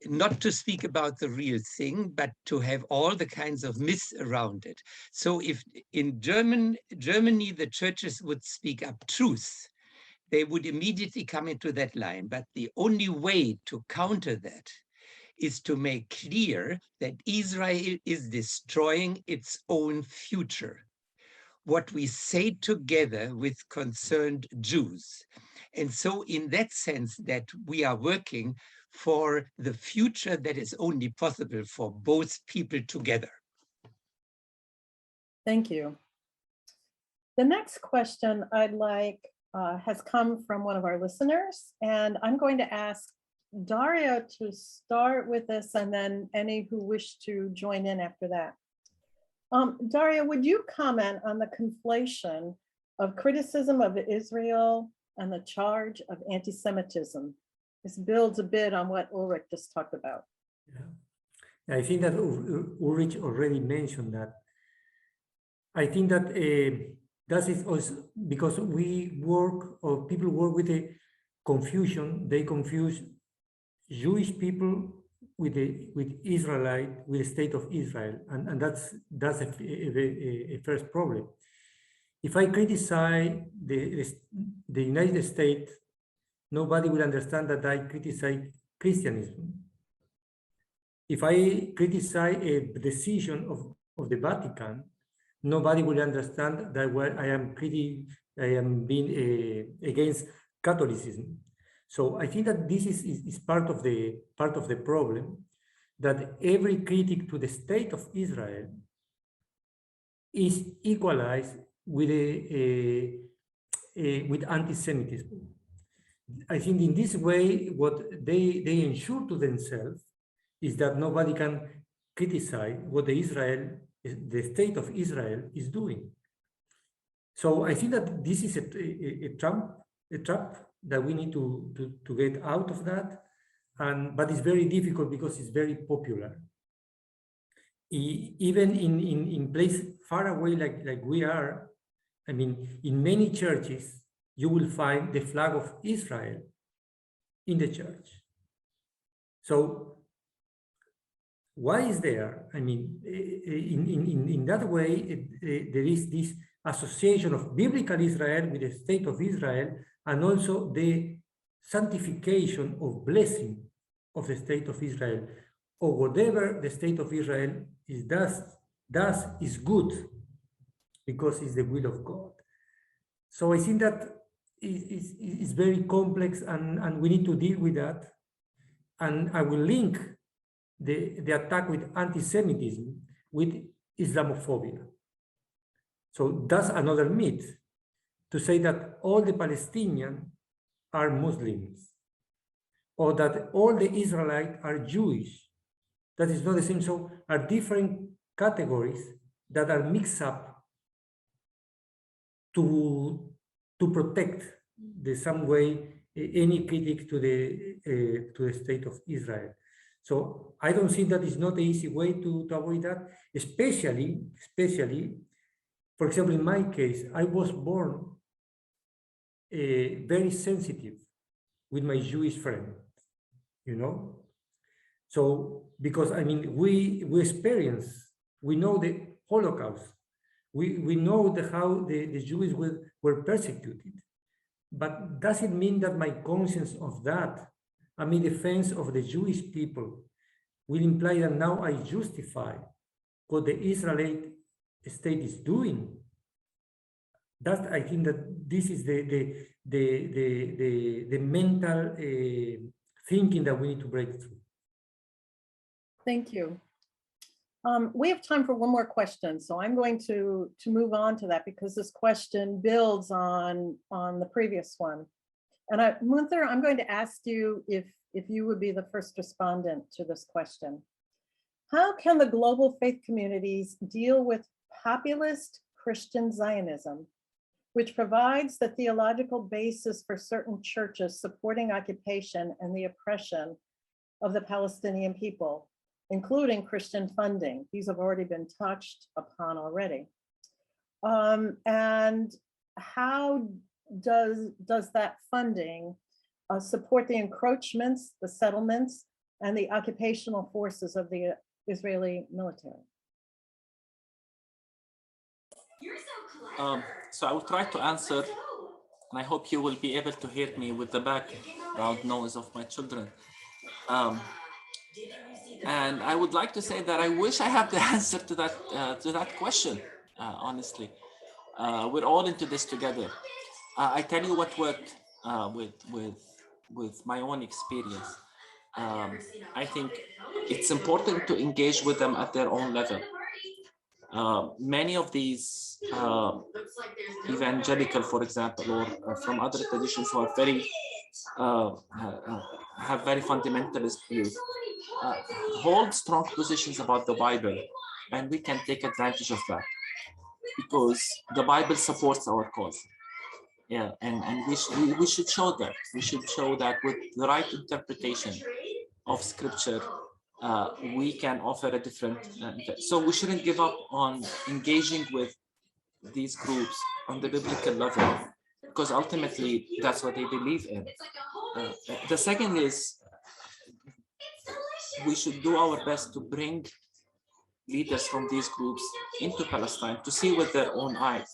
Not to speak about the real thing, but to have all the kinds of myths around it. So if in Germany, the churches would speak up truth, they would immediately come into that line. But the only way to counter that is to make clear that Israel is destroying its own future. What we say together with concerned Jews. And so in that sense that we are working for the future that is only possible for both people together. Thank you. The next question I'd like has come from one of our listeners, and I'm going to ask Daria to start with this and then any who wish to join in after that. Daria, would you comment on the conflation of criticism of Israel and the charge of anti-Semitism? This builds a bit on what Ulrich just talked about. Yeah. I think that Ulrich already mentioned that. I think that that is also because we work, or people work with a confusion. They confuse Jewish people with Israelite, with the state of Israel, and that's a first problem. If I criticize the United States, nobody will understand that I criticize Christianism. If I criticize a decision of the Vatican, nobody will understand that I am being against Catholicism. So I think that this is part of the problem, that every critic to the state of Israel is equalized with with anti-Semitism. I think in this way, what they ensure to themselves is that nobody can criticize what the state of Israel is doing. So I think that this is a trap that we need to get out of that, but it's very difficult because it's very popular. Even in places far away like we are, I mean, in many churches, you will find the flag of Israel in the church. So why is there? I mean, in that way, there is this association of biblical Israel with the state of Israel, and also the sanctification of blessing of the state of Israel, or whatever the state of Israel does is good, because it's the will of God. So I think that is very complex, and we need to deal with that. And I will link the attack with anti-Semitism with Islamophobia. So that's another myth, to say that all the Palestinians are Muslims, or that all the Israelites are Jewish. That is not the same. So are different categories that are mixed up to protect some way any critic to the state of Israel. So I don't think that is not an easy way to avoid that, especially, for example, in my case, I was born very sensitive with my Jewish friend, you know? So, because I mean, we know the Holocaust, we know how the Jews were persecuted, but does it mean that my conscience of that, I mean, defense of the Jewish people, will imply that now I justify what the Israeli state is doing? I think that this is the mental thinking that we need to break through. Thank you. We have time for one more question, so I'm going to move on to that, because this question builds on the previous one. And Munther, I'm going to ask you if you would be the first respondent to this question. How can the global faith communities deal with populist Christian Zionism, which provides the theological basis for certain churches supporting occupation and the oppression of the Palestinian people, including Christian funding? These have already been touched upon already. And how does that funding support the encroachments, the settlements, and the occupational forces of the Israeli military? So I will try to answer, and I hope you will be able to hear me with the background noise of my children. And I would like to say that I wish I have the answer to that question. Honestly, we're all into this together. I tell you what worked with my own experience. I think it's important to engage with them at their own level. Many of these evangelical, for example, or from other traditions who are very have very fundamentalist views, hold strong positions about the Bible, and we can take advantage of that because the Bible supports our cause. Yeah, and we should show that. We should show that with the right interpretation of Scripture, we can offer a different. So we shouldn't give up on engaging with these groups on the biblical level, because ultimately that's what they believe in. The second is we should do our best to bring leaders from these groups into Palestine to see with their own eyes.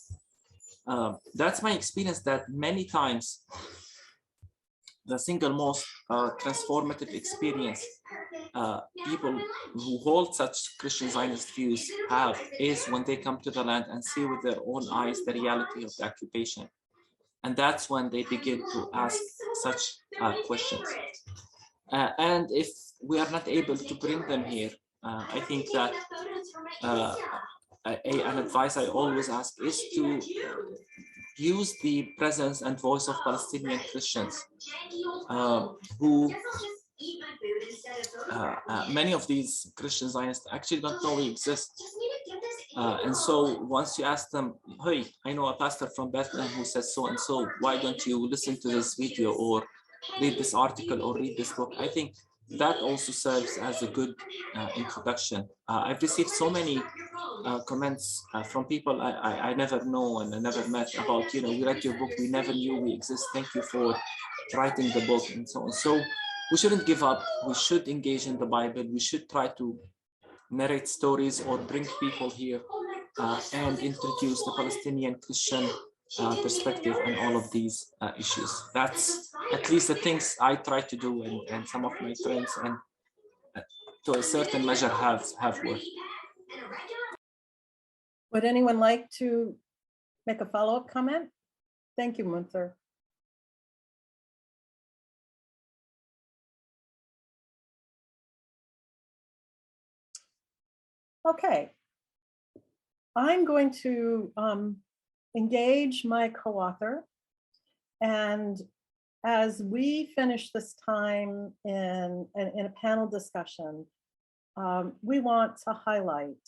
That's my experience, that many times the single most transformative experience people who hold such Christian Zionist views have is when they come to the land and see with their own eyes the reality of the occupation. And that's when they begin to ask such questions. And if we are not able to bring them here, I think that an advice I always ask is to use the presence and voice of Palestinian Christians who many of these Christian Zionists actually don't know we exist. And so once you ask them, hey, I know a pastor from Bethlehem who says so and so, why don't you listen to this video or read this article or read this book? I think that also serves as a good introduction. I've received so many comments from people I never know and I never met about, we read your book, we never knew we exist. Thank you for writing the book and so on. So we shouldn't give up. We should engage in the Bible. We should try to narrate stories or bring people here and introduce the Palestinian Christian perspective on all of these issues. That's at least the things I try to do, and some of my friends, and to a certain measure have worked. Would anyone like to make a follow-up comment? Thank you, Munther. Okay, I'm going to engage my co-author, and as we finish this time in a panel discussion, we want to highlight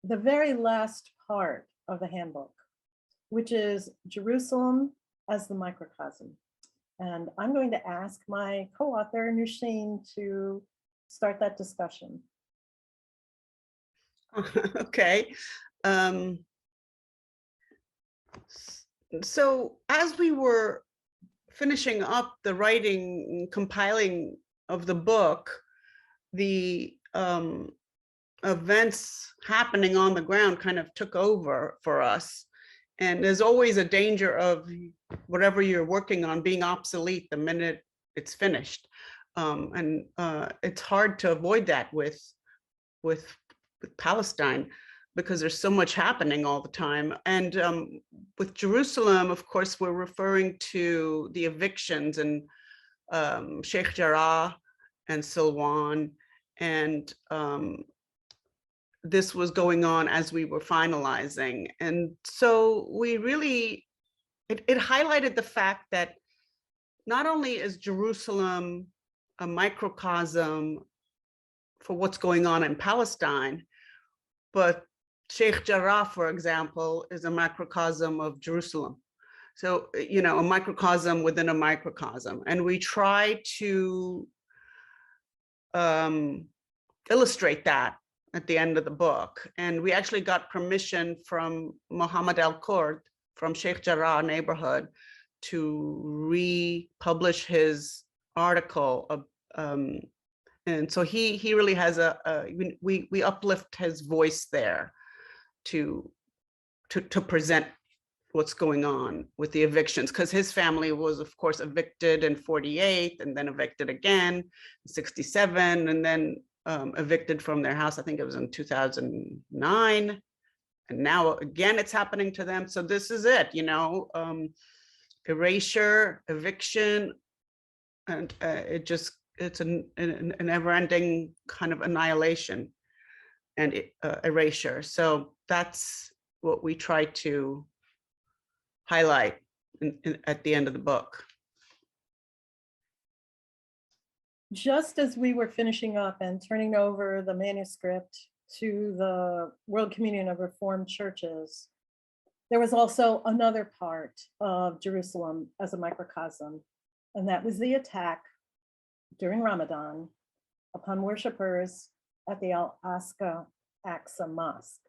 the very last part of the handbook, which is Jerusalem as the microcosm. And I'm going to ask my co-author, Nusheen, to start that discussion. Okay. So as we were finishing up the writing, compiling of the book, the events happening on the ground kind of took over for us. And there's always a danger of whatever you're working on being obsolete the minute it's finished. And it's hard to avoid that with Palestine, because there's so much happening all the time. And with Jerusalem, of course, we're referring to the evictions in Sheikh Jarrah and Silwan. And this was going on as we were finalizing. And so we really, it highlighted the fact that not only is Jerusalem a microcosm for what's going on in Palestine, but Sheikh Jarrah, for example, is a microcosm of Jerusalem. So, a microcosm within a microcosm. And we try to illustrate that at the end of the book. And we actually got permission from Mohammed Al-Kurd, from Sheikh Jarrah neighborhood to republish his article. And so he really has we uplift his voice there to present what's going on with the evictions, because his family was, of course, evicted in 48 and then evicted again in 67 and then evicted from their house. I think it was in 2009. And now again, it's happening to them. So this is it, you know, erasure, eviction, and it's a never-ending kind of annihilation and erasure. So that's what we try to highlight at the end of the book. Just as we were finishing up and turning over the manuscript to the World Communion of Reformed Churches, there was also another part of Jerusalem as a microcosm, and that was the attack during Ramadan upon worshipers at the Al-Aqsa Mosque.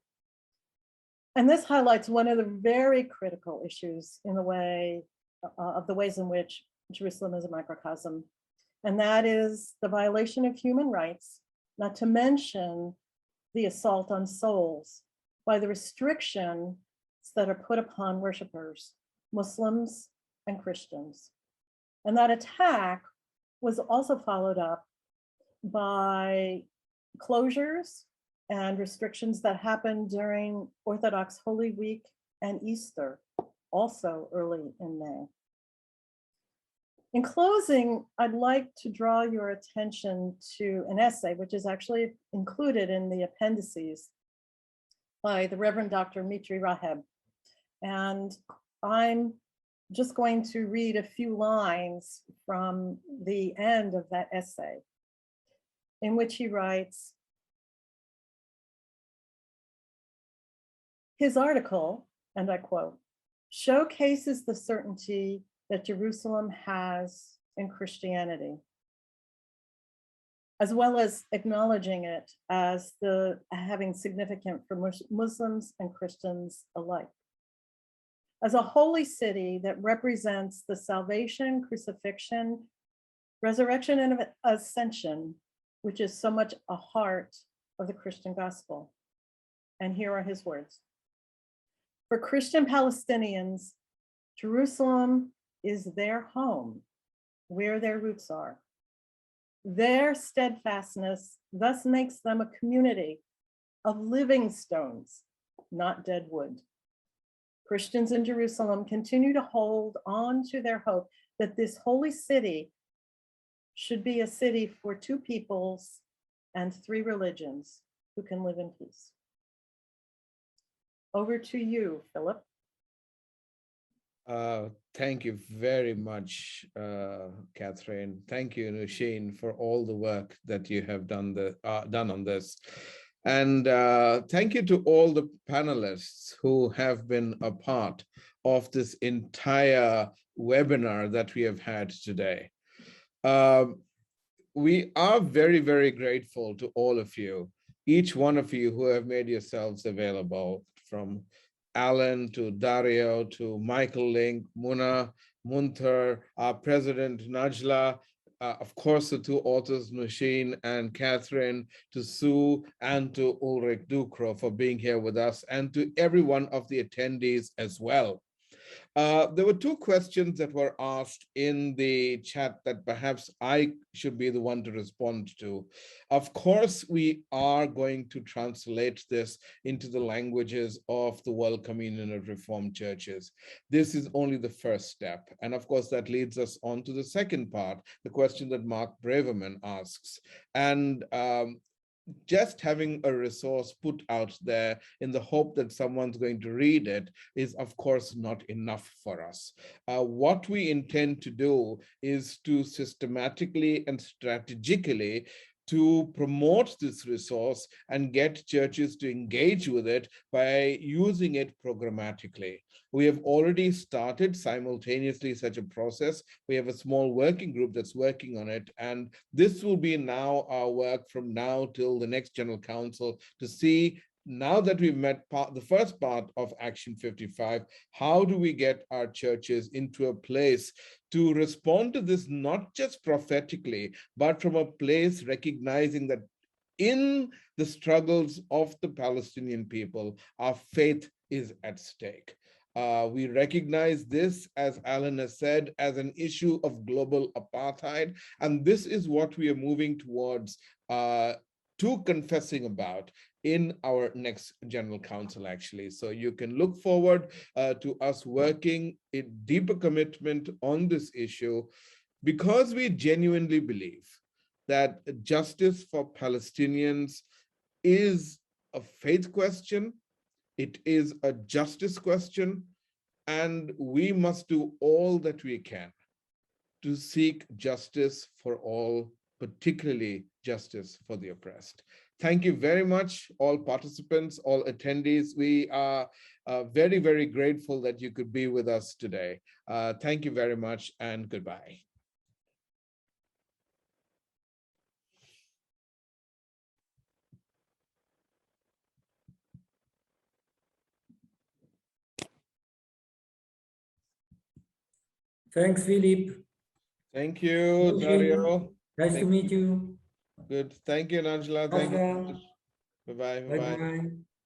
And this highlights one of the very critical issues in the way of the ways in which Jerusalem is a microcosm, and that is the violation of human rights, not to mention the assault on souls by the restrictions that are put upon worshipers, Muslims and Christians. And that attack was also followed up by closures and restrictions that happened during Orthodox Holy Week and Easter, also early in May. In closing, I'd like to draw your attention to an essay, which is actually included in the appendices by the Reverend Dr. Mitri Raheb. And I'm just going to read a few lines from the end of that essay, in which he writes, his article, and I quote, showcases the certainty that Jerusalem has in Christianity, as well as acknowledging it as having significance for Muslims and Christians alike. As a holy city that represents the salvation, crucifixion, resurrection, and ascension, which is so much a heart of the Christian gospel. And here are his words. For Christian Palestinians, Jerusalem is their home, where their roots are. Their steadfastness thus makes them a community of living stones, not dead wood. Christians in Jerusalem continue to hold on to their hope that this holy city should be a city for two peoples and three religions who can live in peace. Over to you, Philip. Thank you very much, Catherine. Thank you, Nushin, for all the work that you have done on this. And thank you to all the panelists who have been a part of this entire webinar that we have had today. We are very, very grateful to all of you, each one of you who have made yourselves available, from Alan to Dario to Michael Link, Muna, Muntar, our president Najla, of course the two authors Nushin and Catherine, to Sue and to Ulrich Dukro for being here with us, and to every one of the attendees as well. There were two questions that were asked in the chat that perhaps I should be the one to respond to. Of course, we are going to translate this into the languages of the World Communion of Reformed Churches. This is only the first step. And of course, that leads us on to the second part, the question that Mark Braverman asks. And just having a resource put out there in the hope that someone's going to read it is, of course, not enough for us. What we intend to do is to systematically and strategically to promote this resource and get churches to engage with it by using it programmatically. We have already started simultaneously such a process. We have a small working group that's working on it, and this will be now our work from now till the next General Council to see now that we've met the first part of Action 55, how do we get our churches into a place to respond to this, not just prophetically, but from a place recognizing that in the struggles of the Palestinian people, our faith is at stake. We recognize this, as Alan has said, as an issue of global apartheid. And this is what we are moving towards to confessing about in our next General Council, actually. So you can look forward to us working in deeper commitment on this issue, because we genuinely believe that justice for Palestinians is a faith question, it is a justice question, and we must do all that we can to seek justice for all, particularly justice for the oppressed. Thank you very much, all participants, all attendees. We are very, very grateful that you could be with us today. Thank you very much, and goodbye. Thanks, Philip. Thank you, Dario. Nice to meet you. Good. Thank you, Angela. Thank you. Bye-bye. Bye-bye. Bye-bye.